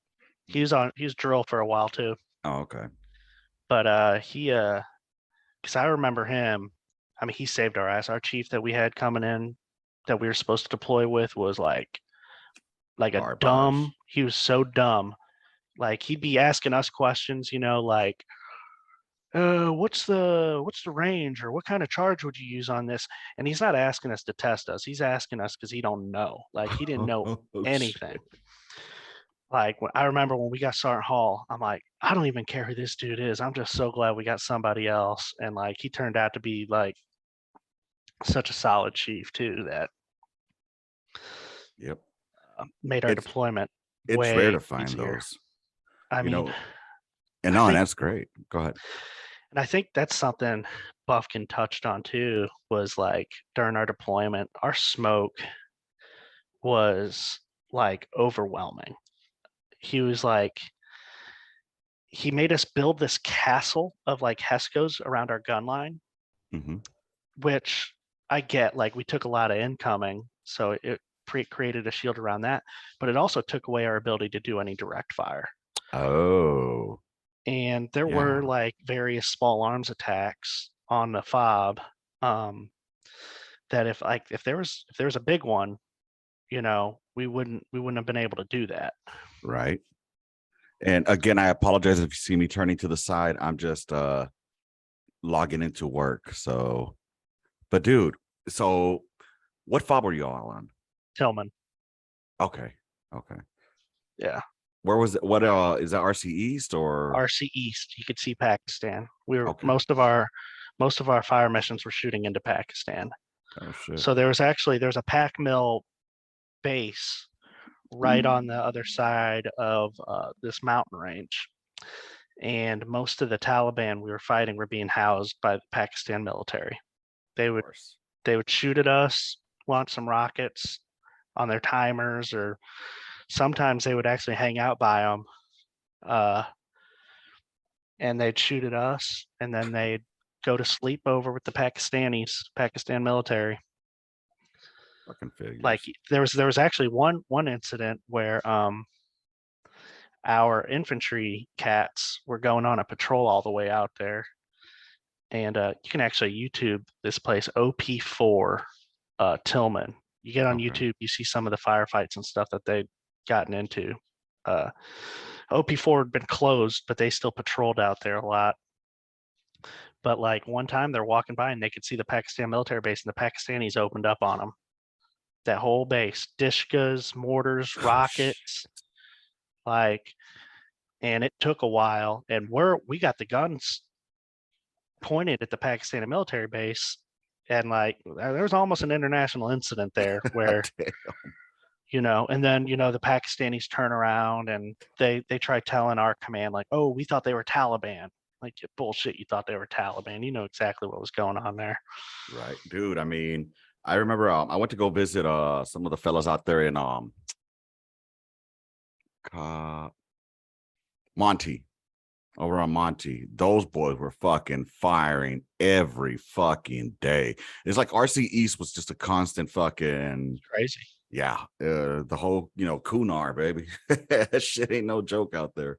He was drill for a while too. Oh, okay. But because I remember him. I mean, he saved our ass. Our chief that we had coming in that we were supposed to deploy with was like a dumb. He was so dumb. Like he'd be asking us questions, like what's the range, or what kind of charge would you use on this? And he's not asking us to test us. He's asking us because he don't know. Like he didn't know anything. Shit. Like I remember when we got Sergeant Hall, I'm like, I don't even care who this dude is. I'm just so glad we got somebody else. And like he turned out to be like such a solid chief too that Yep. made our deployment It's rare way to find easier. those. I mean, and no, that's great. Go ahead. And I think that's something Buffkin touched on too, was like during our deployment, our smoke was like overwhelming. He was like, he made us build this castle of like Hescos around our gun line, which I get, like we took a lot of incoming, so it created a shield around that, but it also took away our ability to do any direct fire. Oh. And there were like various small arms attacks on the fob, that if there was a big one, we wouldn't have been able to do that. Right. And again, I apologize if you see me turning to the side. I'm just logging into work. So, but dude, so what fob were you all on? Tillman. Okay. Okay. Yeah. Where was it? What is that, RC East or RC East? You could see Pakistan. We were okay? most of our fire missions were shooting into Pakistan. Oh shit. So there's a pack mill base right on the other side of this mountain range, and most of the Taliban we were fighting were being housed by the Pakistan military. They Of would course. shoot at us, launch some rockets on their timers, or sometimes they would actually hang out by them, and they'd shoot at us, and then they'd go to sleep over with the Pakistan military. Fucking figures. Like there was actually one incident where our infantry cats were going on a patrol all the way out there, and you can actually YouTube this place, OP4 Tillman. You get on Okay. YouTube, you see some of the firefights and stuff that they'd gotten into. OP4 had been closed, but they still patrolled out there a lot. But like one time they're walking by and they could see the Pakistan military base, and the Pakistanis opened up on them. That whole base, Dishkas, mortars, rockets, like, and it took a while. And we got the guns pointed at the Pakistani military base, and like there was almost an international incident there where and then the Pakistanis turn around and they try telling our command like, oh, we thought they were Taliban. Like, bullshit, you thought they were Taliban. You know exactly what was going on there. Right, dude. I mean, I remember I went to go visit some of the fellas out there in Monty, over on Monty. Those boys were fucking firing every fucking day. It's like RC East was just a constant fucking Crazy. Yeah, the whole Kunar, baby. That shit ain't no joke out there.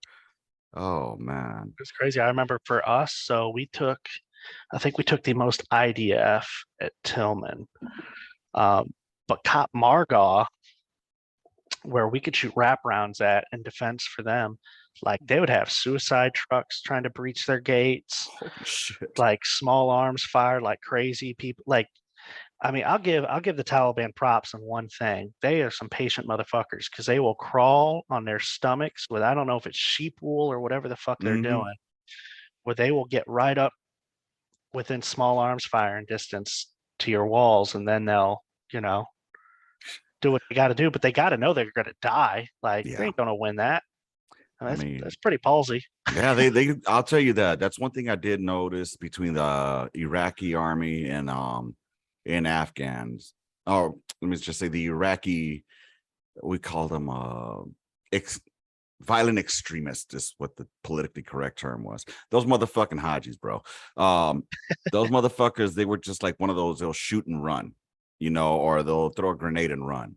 Oh man, It's crazy. I remember for us, so I think we took the most IDF at Tillman, but Cop Margaw, where we could shoot wrap rounds at in defense for them, like they would have suicide trucks trying to breach their gates. holy shit! Like small arms fired like crazy. People, like, I mean, I'll give the Taliban props on one thing. They are some patient motherfuckers, because they will crawl on their stomachs with, I don't know if it's sheep wool or whatever the fuck they're doing, where they will get right up within small arms firing distance to your walls, and then they'll do what they got to do. But they got to know they're going to die. Like, they ain't going to win that. I mean, that's pretty ballsy. Yeah, they I'll tell you that. That's one thing I did notice between the Iraqi army and Afghans. Oh, let me just say the Iraqi, we call them violent extremists is what the politically correct term was. Those motherfucking Hajis, bro. Those motherfuckers, they were just like one of those, they'll shoot and run, or they'll throw a grenade and run,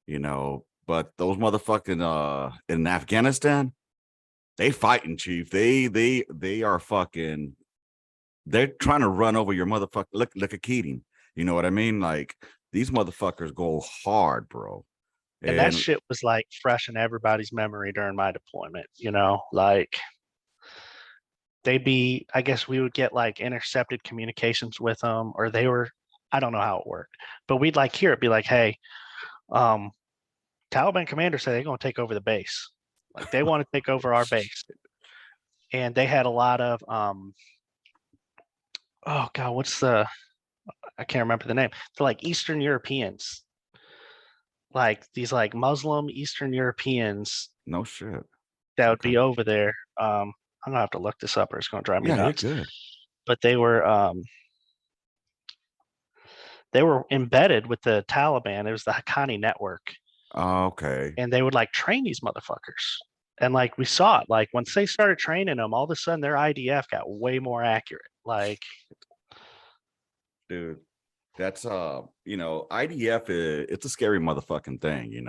but those motherfucking in Afghanistan, they fighting, chief. They are fucking, they're trying to run over your motherfucker. Look at Keating. You know what I mean? Like, these motherfuckers go hard, bro. And that shit was like fresh in everybody's memory during my deployment, like I guess we would get like intercepted communications with them, or I don't know how it worked, but we'd like hear it be like, hey, Taliban commander said they're going to take over the base. Like, they want to take over our base. And they had a lot of, oh God, I can't remember the name. They're like Eastern Europeans. Like these like Muslim Eastern Europeans. No shit. That would be over there. I'm gonna have to look this up, or it's gonna drive me nuts. You're good. But they were embedded with the Taliban. It was the Haqqani network. Okay. And they would like train these motherfuckers. And like we saw it, like once they started training them, all of a sudden their IDF got way more accurate. Like, dude, that's IDF it's a scary motherfucking thing,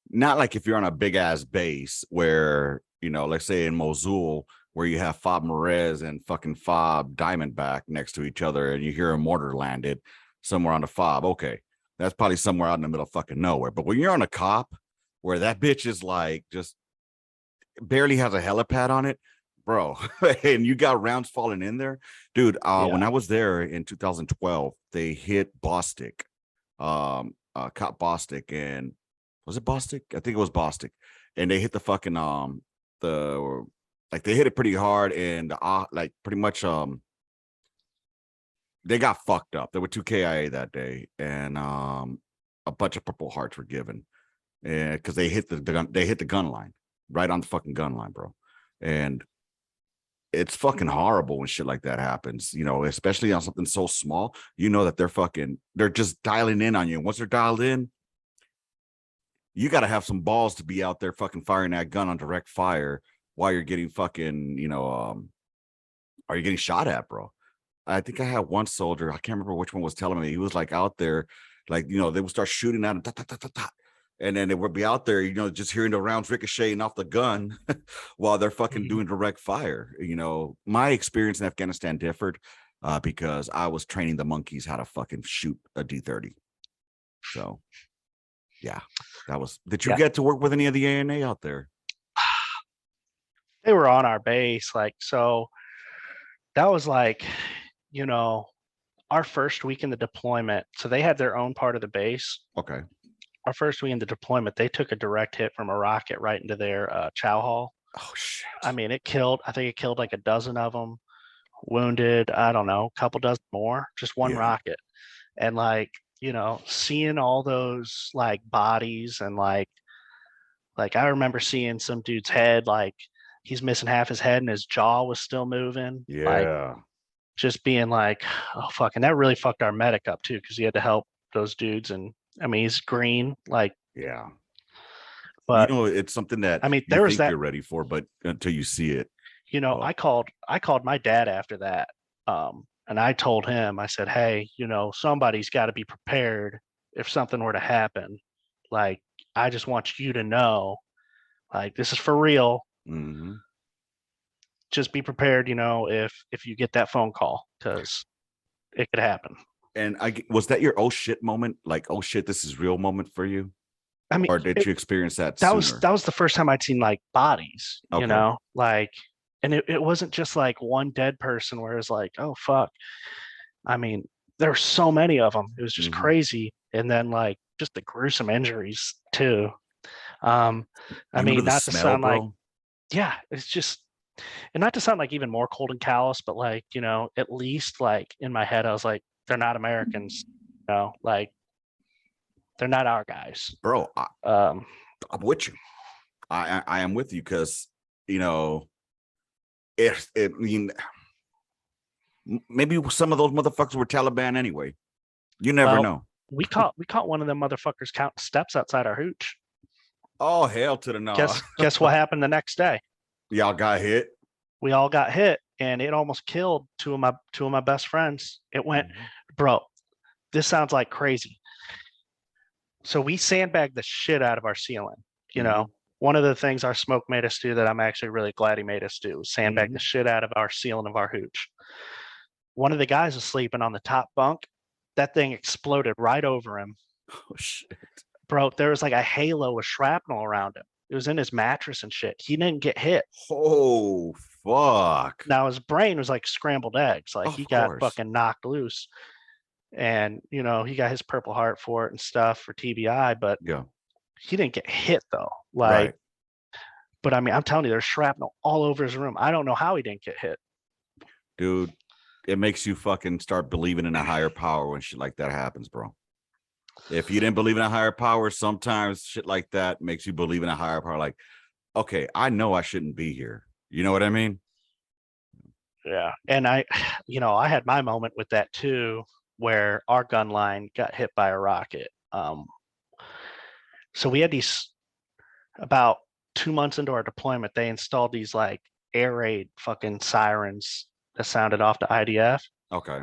not like if you're on a big ass base where, let's say in Mosul, where you have Fob Merez and fucking Fob Diamondback next to each other, and you hear a mortar landed somewhere on the fob. Okay, that's probably somewhere out in the middle of fucking nowhere. But when you're on a cop where that bitch is like just barely has a helipad on it, bro, and you got rounds falling in there, dude. When I was there in 2012, they hit Bostic, cop Bostic, and was it Bostic? I think it was Bostic, and they hit the fucking the like they hit it pretty hard, and like pretty much they got fucked up. There were 2 KIA that day, and a bunch of Purple Hearts were given, and because they hit the gun, they hit the gun line right on the fucking gun line, bro. And it's fucking horrible when shit like that happens, you know, especially on something so small. You know that they're just dialing in on you. And once they're dialed in, you got to have some balls to be out there fucking firing that gun on direct fire while you're getting fucking, you know, are you getting shot at, bro? I think I had one soldier, I can't remember which one was telling me, he was like out there, like, you know, they would start shooting at him, and then they would be out there, you know, just hearing the rounds ricocheting off the gun while they're fucking doing direct fire. You know, my experience in Afghanistan differed because I was training the monkeys how to fucking shoot a D30. So, yeah, that was. Did you get to work with any of the ANA out there? They were on our base, like, so that was like, you know, our first week in the deployment. So they had their own part of the base. Okay. Our first week in the deployment, they took a direct hit from a rocket right into their chow hall. Oh shit! I mean, I think it killed like a dozen of them. Wounded, I don't know, a couple dozen more. Just one rocket, and like, you know, seeing all those like bodies, and like I remember seeing some dude's head, like he's missing half his head and his jaw was still moving. Yeah. Like, just being like, oh fuck, and that really fucked our medic up too, because he had to help those dudes. And I mean, he's green, like, but you know, it's something that I mean, you think you're ready for, but until you see it, you know, I called my dad after that, and I told him, I said, hey, you know, somebody's got to be prepared if something were to happen. Like, I just want you to know, like, this is for real. Just be prepared, you know, if you get that phone call, because it could happen. And was that your oh shit moment? Like, oh shit, this is real moment for you? I mean, or did you experience that that sooner? was the first time I'd seen like bodies, you know, like, and it wasn't just like one dead person where it's like, oh fuck. I mean, there were so many of them. It was just crazy. And then like just the gruesome injuries too. I mean, not to sound like, it's just, and not to sound like even more cold and callous, but like, you know, at least like in my head, I was like, they're not Americans, you know, like they're not our guys, bro. I'm with you. I am with you, because, you know, I mean, maybe some of those motherfuckers were Taliban anyway. You never know. We caught one of them motherfuckers counting steps outside our hooch. Oh hell to the no! Guess what happened the next day? Y'all got hit. We all got hit, and it almost killed two of my best friends. It went, bro. This sounds like crazy. So we sandbagged the shit out of our ceiling. You know, one of the things our smoke made us do that I'm actually really glad he made us do was sandbag the shit out of our ceiling of our hooch. One of the guys was sleeping on the top bunk. That thing exploded right over him. Oh shit. Bro, there was like a halo of shrapnel around him. It was in his mattress and shit. He didn't get hit. Oh fuck. Now his brain was like scrambled eggs. Like he got fucking knocked loose. And you know, he got his Purple Heart for it and stuff for TBI, but he didn't get hit though. Like, but I mean, I'm telling you, there's shrapnel all over his room. I don't know how he didn't get hit. Dude, it makes you fucking start believing in a higher power when shit like that happens, bro. If you didn't believe in a higher power, sometimes shit like that makes you believe in a higher power. Like, okay, I know I shouldn't be here. You know what I mean? Yeah. And I had my moment with that too, where our gun line got hit by a rocket. So we had these, about 2 months into our deployment, they installed these like air raid fucking sirens that sounded off the IDF. Okay.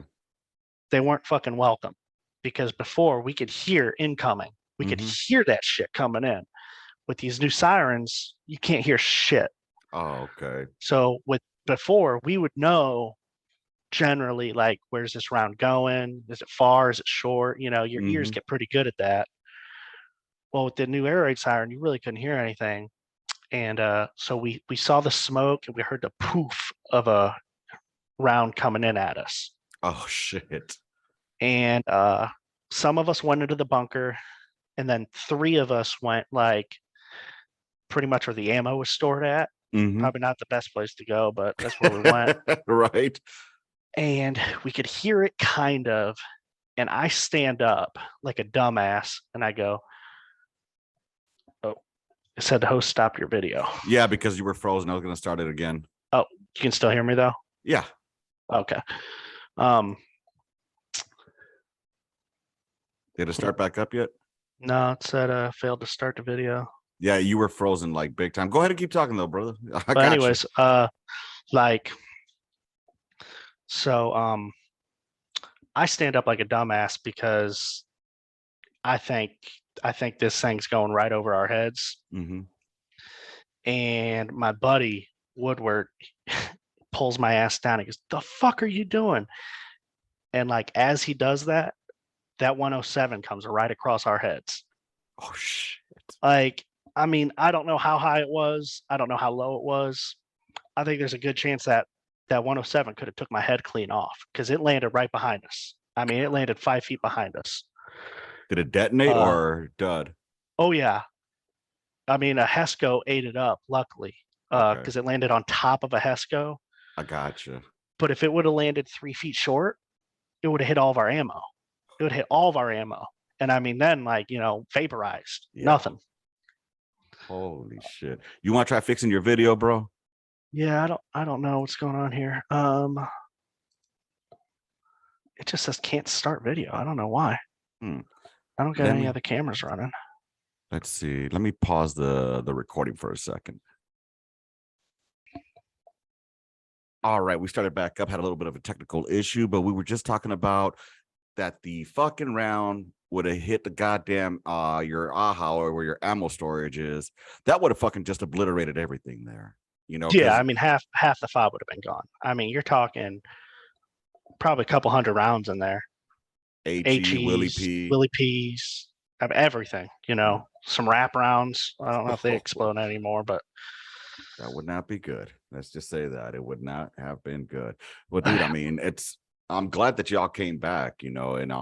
They weren't fucking welcome, because before we could hear incoming. We could hear that shit coming in. With these new sirens, you can't hear shit. Oh, okay. So with before we would know generally like where's this round going? Is it far? Is it short? You know, your ears get pretty good at that. Well, with the new air raid siren, you really couldn't hear anything. And so we saw the smoke and we heard the poof of a round coming in at us. Oh shit. And some of us went into the bunker, and then 3 of us went like pretty much where the ammo was stored at. Probably not the best place to go, but that's where we went. Right. And we could hear it kind of. And I stand up like a dumbass and I go, oh, it said the host stopped your video. Yeah, because you were frozen. I was going to start it again. Oh, you can still hear me though? Yeah. Okay. Did it start back up yet? No, it said failed to start the video. Yeah, you were frozen like big time. Go ahead and keep talking though, brother. But anyways, like, so I stand up like a dumbass because I think this thing's going right over our heads. And my buddy Woodward pulls my ass down. He goes, "The fuck are you doing?" And like as he does that, that 107 comes right across our heads. Oh shit. Like, I mean, I don't know how high it was. I don't know how low it was. I think there's a good chance that 107 could have took my head clean off because it landed right behind us. I mean, it landed 5 feet behind us. Did it detonate or dud? Oh yeah. I mean, a HESCO ate it up, luckily, because it landed on top of a HESCO. I gotcha. But if it would have landed 3 feet short, it would have hit all of our ammo. It would hit all of our ammo. And I mean, then like, you know, vaporized, nothing. Holy shit. You want to try fixing your video, bro? Yeah, I don't know what's going on here. It just says can't start video. I don't know why. I don't got any other cameras running. Let's see. Let me pause the recording for a second. All right, we started back up, had a little bit of a technical issue, but we were just talking about that the fucking round would have hit the goddamn your AHA or where your ammo storage is. That would have fucking just obliterated everything there. You know? Yeah, I mean half the fob would have been gone. I mean, you're talking probably a couple hundred rounds in there. HE, Willie P's, everything, you know, some wrap rounds. I don't know if they explode anymore, but that would not be good. Let's just say that it would not have been good. Well, dude, I mean, I'm glad that y'all came back, you know, and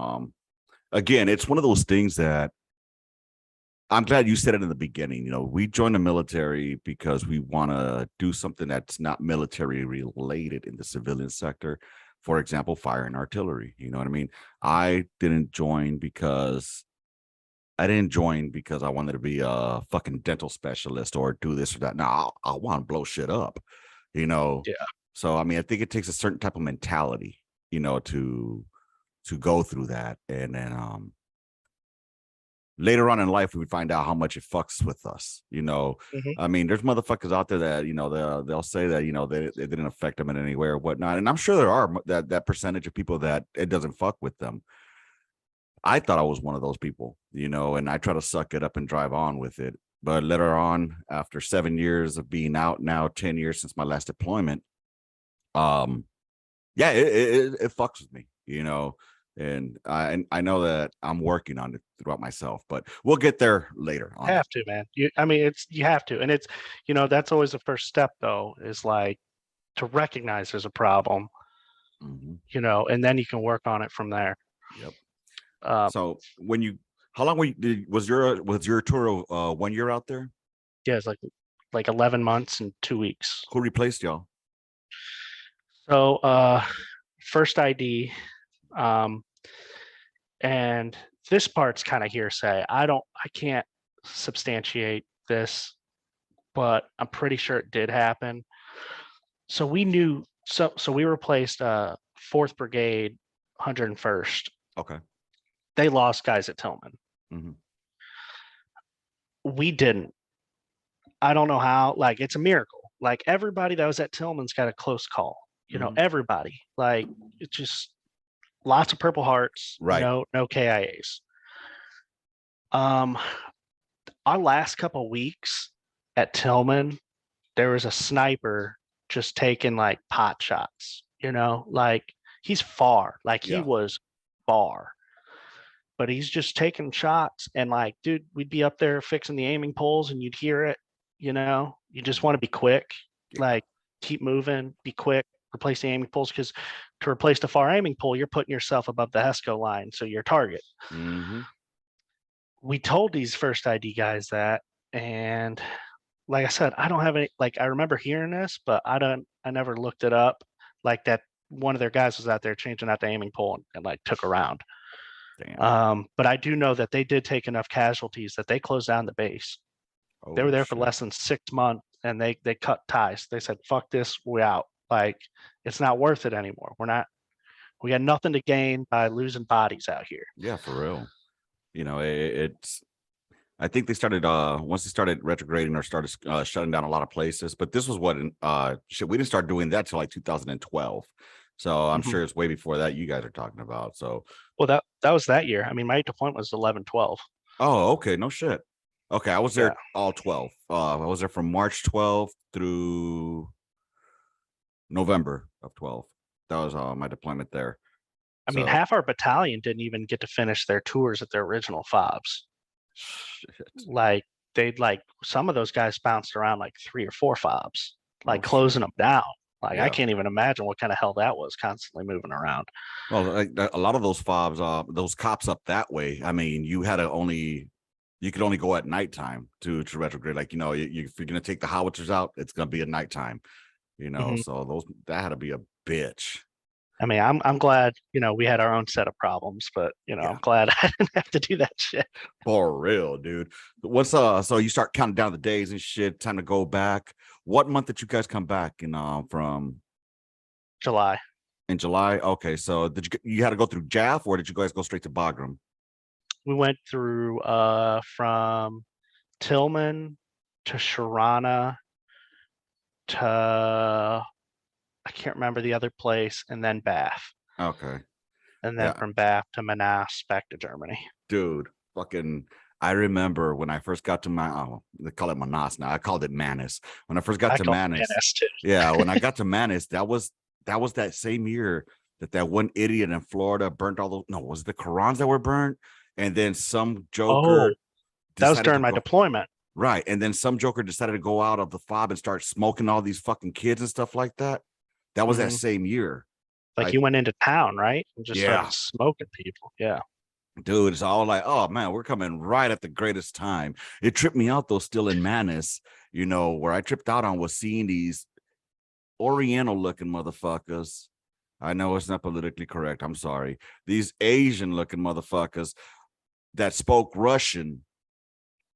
again, it's one of those things that I'm glad you said it in the beginning. You know, we joined the military because we want to do something that's not military related in the civilian sector. For example, fire and artillery. You know what I mean? I didn't join because I wanted to be a fucking dental specialist or do this or that. No, I want to blow shit up, you know? Yeah. So, I mean, I think it takes a certain type of mentality, you know, to go through that. And then later on in life, we would find out how much it fucks with us, you know? I mean, there's motherfuckers out there that, you know, they'll say that, you know, it didn't affect them in any way or whatnot. And I'm sure there are that percentage of people that it doesn't fuck with them. I thought I was one of those people, you know, and I try to suck it up and drive on with it. But later on, after 7 years of being out, now 10 years since my last deployment, yeah, it fucks with me, you know, and I know that I'm working on it throughout myself, but we'll get there later on. You have to, man. You have to. And it's, you know, that's always the first step though, is like to recognize there's a problem, you know, and then you can work on it from there. Yep. So how long was your tour of 1 year out there? Yeah, it's like 11 months and 2 weeks. Who replaced y'all? So first ID, and this part's kind of hearsay. I can't substantiate this, but I'm pretty sure it did happen. So we knew, so we replaced 4th Brigade, 101st. Okay. They lost guys at Tillman. We didn't. I don't know how, like, it's a miracle. Like, everybody that was at Tillman's got a close call. You know, everybody. Like, it's just lots of Purple Hearts, right? No KIAs. Our last couple of weeks at Tillman, there was a sniper just taking like pot shots, like he's far, like he was far, but he's just taking shots. And like, dude, we'd be up there fixing the aiming poles and you'd hear it, you just want to be quick, like keep moving, be quick, replace the aiming poles. Because to replace the far aiming pole, you're putting yourself above the HESCO line, so your target. We told these first ID guys that, and like I said, I don't have any, like, I remember hearing this, but I never looked it up. Like that one of their guys was out there changing out the aiming pole and like took a round. Damn. But I do know that they did take enough casualties that they closed down the base. They were there for less than 6 months and they cut ties. They said, fuck this, we out. Like, it's not worth it anymore. We got nothing to gain by losing bodies out here. Yeah, for real. It's I think they started once they started retrograding or started shutting down a lot of places, but this was what we didn't start doing that till like 2012. So I'm sure it's way before that you guys are talking about. So well, that was that year. I mean, my deployment was 11-12. Oh, okay, no shit. Okay, I was there all 12. I was there from March 12 through November of 12. That was my deployment there. I mean, half our battalion didn't even get to finish their tours at their original fobs. Shit. Like some of those guys bounced around like 3 or 4 fobs, like closing them down. Like I can't even imagine what kind of hell that was, constantly moving around. Well, like, a lot of those fobs, those cops up that way. I mean, you could only go at nighttime to retrograde. Like, if you're gonna take the howitzers out, it's gonna be at nighttime. So that had to be a bitch. I mean, I'm glad, we had our own set of problems, but I'm glad I didn't have to do that shit. For real, dude. What's so you start counting down the days and shit, time to go back. What month did you guys come back in from? July. In July? Okay, so you had to go through JAF, or did you guys go straight to Bagram? We went through from Tillman to Sharana to I can't remember the other place, and then Bath. Okay. And then from Bath to Manas back to Germany. Dude, I remember when I first got to they call it Manas now. I called it Manis. When I first got to Manis. Yeah, when I got to Manis, that was that same year that one idiot in Florida burnt all those. No, was it the Qurans that were burnt? And then some joker. That was during my deployment. Right. And then some joker decided to go out of the fob and start smoking all these fucking kids and stuff like that. That was that same year. Like you went into town, right? And just started smoking people. Yeah. Dude, it's all like, oh man, we're coming right at the greatest time. It tripped me out though, still in Manis, where I tripped out on was seeing these Oriental looking motherfuckers. I know it's not politically correct. I'm sorry. These Asian looking motherfuckers that spoke Russian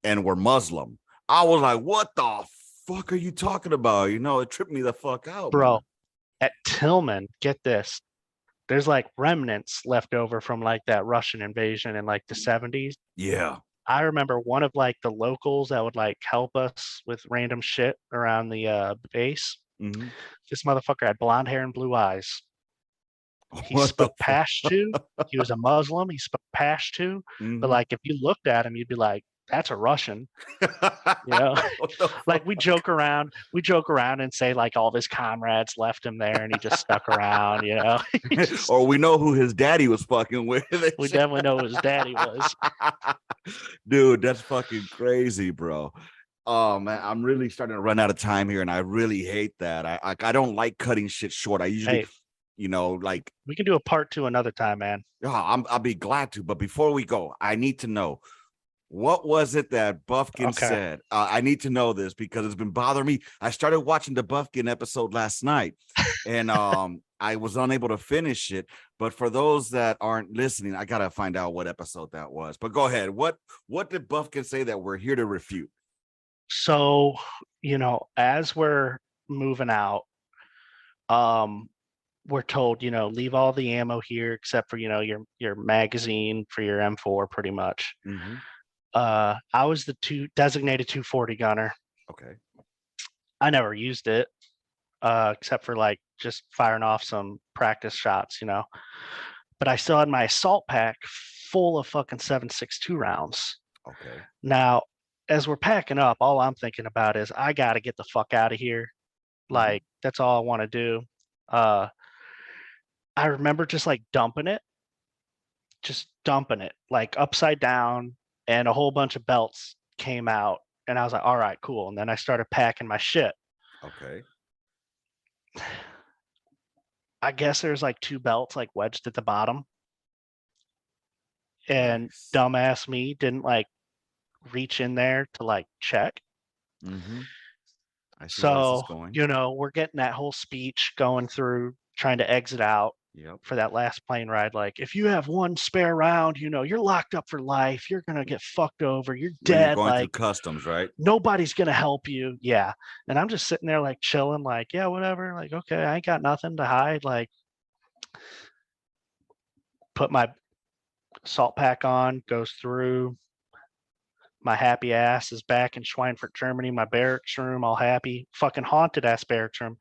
and were Muslim. I was like, what the fuck are you talking about? It tripped me the fuck out, bro. Man. At Tillman, get this, there's like remnants left over from like that Russian invasion in like the 70s. Yeah. I remember one of like the locals that would like help us with random shit around the base. This motherfucker had blonde hair and blue eyes. He spoke Pashto. He was a Muslim. He spoke Pashto. But like if you looked at him, you'd be like, that's a Russian. Like we joke around and say like all of his comrades left him there and he just stuck around, Or we know who his daddy was fucking with. We definitely know who his daddy was. Dude, that's fucking crazy, bro. Oh man, I'm really starting to run out of time here and I really hate that. I don't like cutting shit short. I usually like we can do a part 2 another time, man. Yeah, I'll be glad to. But before we go, I need to know, what was it that Buffkin said? I need to know this because it's been bothering me. I started watching the Buffkin episode last night and I was unable to finish it. But for those that aren't listening, I got to find out what episode that was. But go ahead. What did Buffkin say that we're here to refute? So, as we're moving out, we're told, leave all the ammo here except for, your magazine for your M4 pretty much. I was the designated 240 gunner. Okay. I never used it except for like just firing off some practice shots, but I still had my assault pack full of fucking 7.62 rounds. Okay. Now, as we're packing up, all I'm thinking about is I got to get the fuck out of here Like, that's all I want to do. I remember just like dumping it like upside down, and a whole bunch of belts came out, and I was like, all right, cool. And then I started packing my shit. Okay. I guess there's like 2 belts like wedged at the bottom, and Nice. dumbass me didn't like reach in there to like check. I see where this is So, going. we're getting that whole speech going through, trying to exit out Yep. for that last plane ride. Like, if you have one spare round, you're locked up for life. You're gonna get fucked over. You're When you're dead. going through Like, customs, right? nobody's gonna help you. Yeah. And I'm just sitting there like chilling, like, yeah, whatever. Like, okay, I ain't got nothing to hide. Like, put my salt pack on, goes through. My happy ass is back in Schweinfurt, Germany, my barracks room, all happy. Fucking haunted ass barracks room.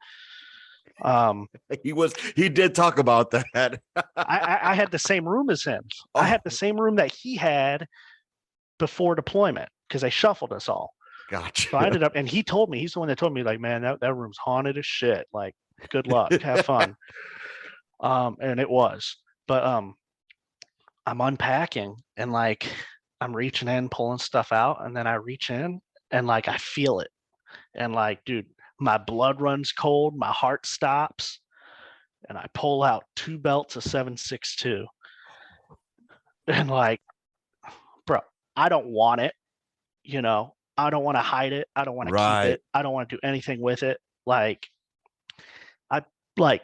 He did talk about that. I had the same room as him. I had the same room that he had before deployment, because they shuffled us all. Gotcha. So I ended up, and he's the one that told me, like, man, that room's haunted as shit. Like, good luck, have fun. And it was. But I'm unpacking, and like I'm reaching in, pulling stuff out, and then I reach in and like I feel it. And like, dude, my blood runs cold, my heart stops, and I pull out 2 belts of 7.62. And like, bro, I don't want it, I don't want to hide it. I don't want to keep it. I don't want to do anything with it. Like, I like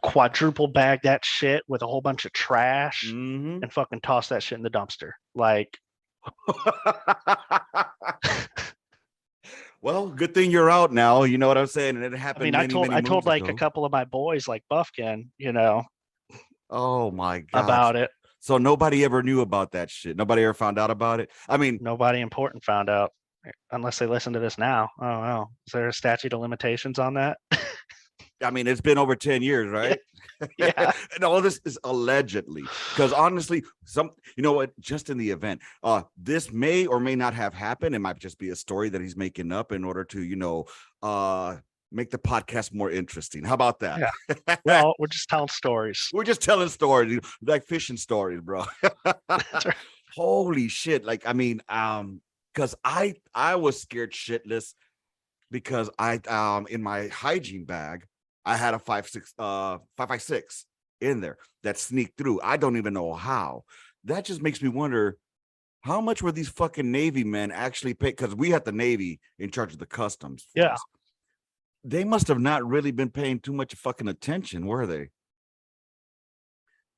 quadruple bag that shit with a whole bunch of trash and fucking toss that shit in the dumpster. Like, well, good thing you're out now. You know what I'm saying? And it happened. I told like a couple of my boys, like Buffkin, oh my god, about it. So nobody ever knew about that shit. Nobody ever found out about it. I mean, nobody important found out, unless they listen to this now. Oh, wow. Is there a statute of limitations on that? I mean, it's been over 10 years, right? Yeah. And all this is allegedly, because honestly, just in the event, this may or may not have happened. It might just be a story that he's making up in order to, make the podcast more interesting. How about that? Yeah. Well, we're just telling stories. We're just telling stories, like fishing stories, bro. That's right. Holy shit. Like, I mean, because I was scared shitless because I in my hygiene bag, I had a 5.56 in there that sneaked through. I don't even know how. That just makes me wonder, how much were these fucking Navy men actually paid? Because we had the Navy in charge of the customs. Yeah. They must have not really been paying too much fucking attention, were they?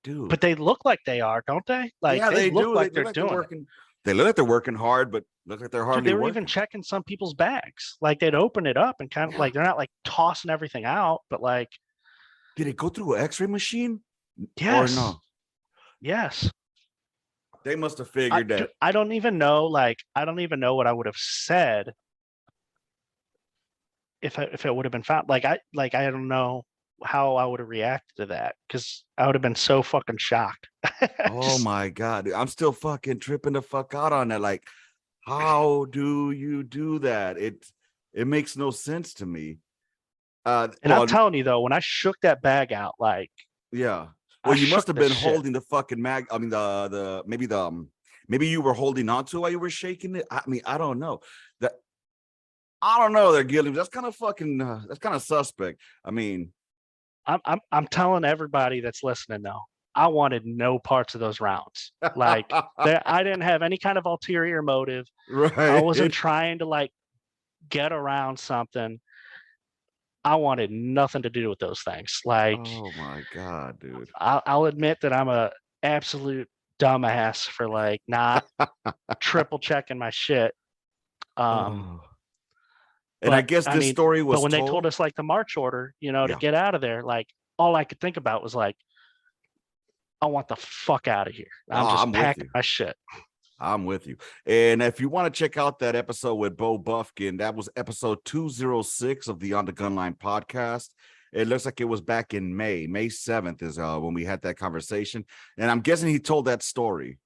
Dude. But they look like they are, don't they? Like, yeah, they look do. like They they're doing working. They look like they're working hard, but look like they're hardly Dude, they were working. even checking some people's bags. Like, they'd open it up and kind of like, they're not like tossing everything out, but like, did it go through an x-ray machine? Yes. Or no? Yes. They must have figured that. I don't even know what I would have said if it would have been found. Like, I don't know how I would have reacted to that, because I would have been so fucking shocked. Oh my god, dude, I'm still fucking tripping the fuck out on that. Like, how do you do that? It makes no sense to me. And I'm telling you though, when I shook that bag out, like, yeah, well, you must have been holding the fucking mag. I mean, maybe you were holding on to it while you were shaking it. I mean, I don't know that. I don't know. They're Guilliams. That's kind of fucking. That's kind of suspect. I mean, I'm telling everybody that's listening though, I wanted no parts of those rounds. Like, I didn't have any kind of ulterior motive. Right. I wasn't trying to like get around something. I wanted nothing to do with those things. Like, oh my god, dude. I'll admit that I'm a absolute dumbass for like not triple checking my shit. And I guess this story was. But when they told us like the march order, to get out of there, like all I could think about was like, I want the fuck out of here. I'm packing my shit. I'm with you. And if you want to check out that episode with Bo Buffkin, that was episode 206 of the On the Gunline podcast. It looks like it was back in May 7th is when we had that conversation. And I'm guessing he told that story.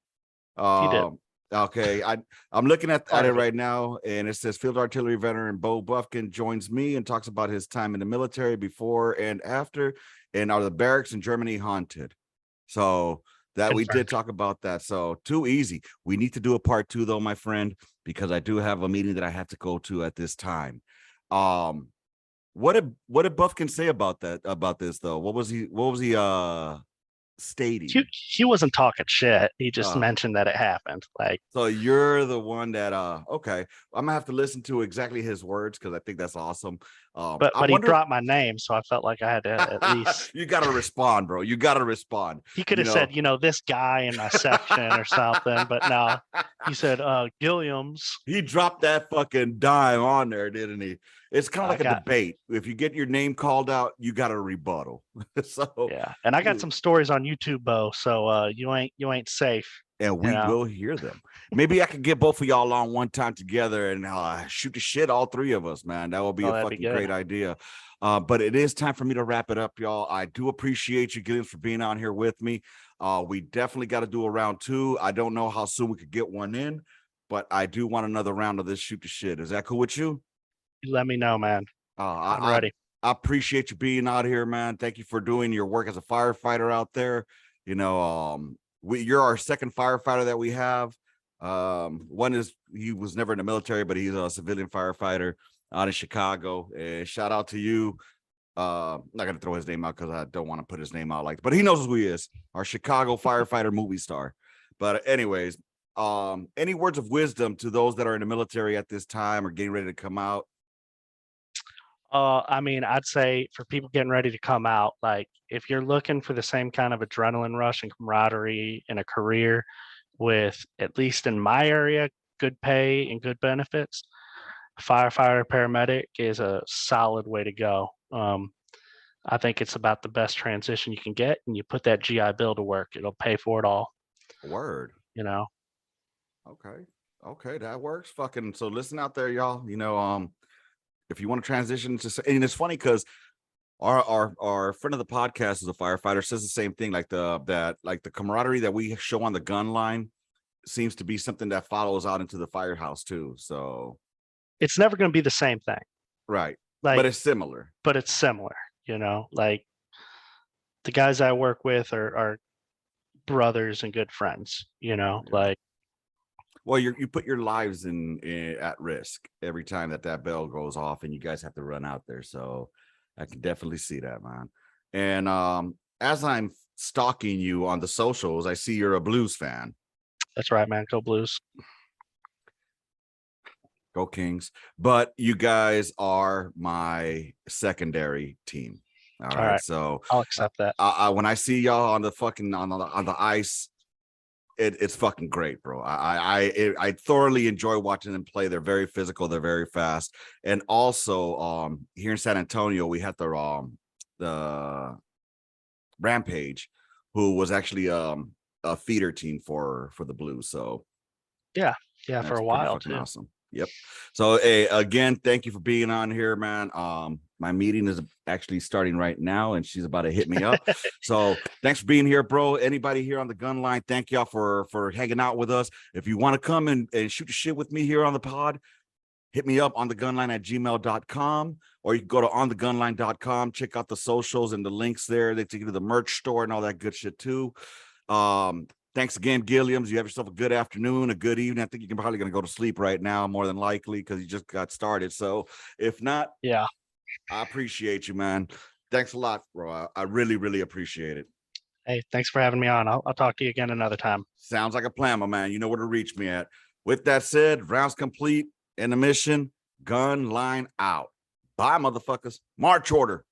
He did. Okay, I'm looking at it Part of it. right now, and it says Field Artillery veteran Bo Buffkin joins me and talks about his time in the military before and after, and are the barracks in Germany haunted? So that we did Confirmed. talk about that. So too easy. We need to do a part 2 though, my friend, because I do have a meeting that I have to go to at this time. What did Buffkin say about this though? What was he stating? He wasn't talking shit. He just Uh, mentioned that it happened. Like, so you're the one that okay. I'm gonna have to listen to exactly his words because I think that's awesome. but I he wonder. dropped my name, so I felt like I had to at least. You gotta respond, bro. You gotta respond. He could You have know. said, this guy in my section or something, but no, he said, Guilliams. He dropped that fucking dime on there, didn't he? It's kind of I like a got debate. If you get your name called out, you got a rebuttal. So, Yeah, and I got some stories on YouTube, Bo. So you ain't safe. and we will hear them. Maybe I could get both of y'all on one time together and shoot the shit, all three of us, man. That would be a that'd be fucking good. great idea. But it is time for me to wrap it up, y'all. I do appreciate you, Guilliams, for being on here with me. We definitely got to do a round 2. I don't know how soon we could get one in, but I do want another round of this shoot the shit. Is that cool with you? You let me know, man. I'm ready. I appreciate you being out here, man. Thank you for doing your work as a firefighter out there. You're our second firefighter that we have. One is he was never in the military, but he's a civilian firefighter out in Chicago. And shout out to you. I'm not gonna throw his name out because I don't want to put his name out but he knows who he is, our Chicago firefighter movie star. But anyways, any words of wisdom to those that are in the military at this time or getting ready to come out? I mean, I'd say for people getting ready to come out, like if you're looking for the same kind of adrenaline rush and camaraderie in a career with, at least in my area, good pay and good benefits, firefighter, paramedic is a solid way to go. I think it's about the best transition you can get, and you put that GI Bill to work. It'll pay for it all. Word. Okay, that works. Fucking so listen out there, y'all. If you want to transition to, and it's funny because our friend of the podcast is a firefighter, says the same thing, like the camaraderie that we show on the Gunline seems to be something that follows out into the firehouse too. So it's never going to be the same thing, right? Like, but it's similar. Like the guys I work with are brothers and good friends. Like. Well, you put your lives in at risk every time that bell goes off, and you guys have to run out there. So I can definitely see that, man. And as I'm stalking you on the socials, I see you're a Blues fan. That's right, man. Go Blues. Go Kings. But you guys are my secondary team. All right. So I'll accept that. When I see y'all on the ice, it's fucking great, bro. I thoroughly enjoy watching them play. They're very physical. They're very fast. And also, here in San Antonio, we had the Rampage, who was actually a feeder team for the Blues. So yeah, for a while too. Awesome. Yep. So hey, again, thank you for being on here, man. My meeting is actually starting right now, and she's about to hit me up. So thanks for being here, bro. Anybody here on the Gunline, thank y'all for hanging out with us. If you want to come and shoot the shit with me here on the pod, hit me up on thegunline@gmail.com, or you can go to onthegunline.com, check out the socials and the links there. They take you to the merch store and all that good shit too. Thanks again, Guilliams. You have yourself a good afternoon, a good evening. I think you're probably going to go to sleep right now, more than likely, because you just got started. So if not, yeah, I appreciate you, man. Thanks a lot, bro. I really, really appreciate it. Hey, thanks for having me on. I'll talk to you again another time. Sounds like a plan, my man. You know where to reach me at. With that said, rounds complete. In the mission, Gunline out. Bye, motherfuckers. March order.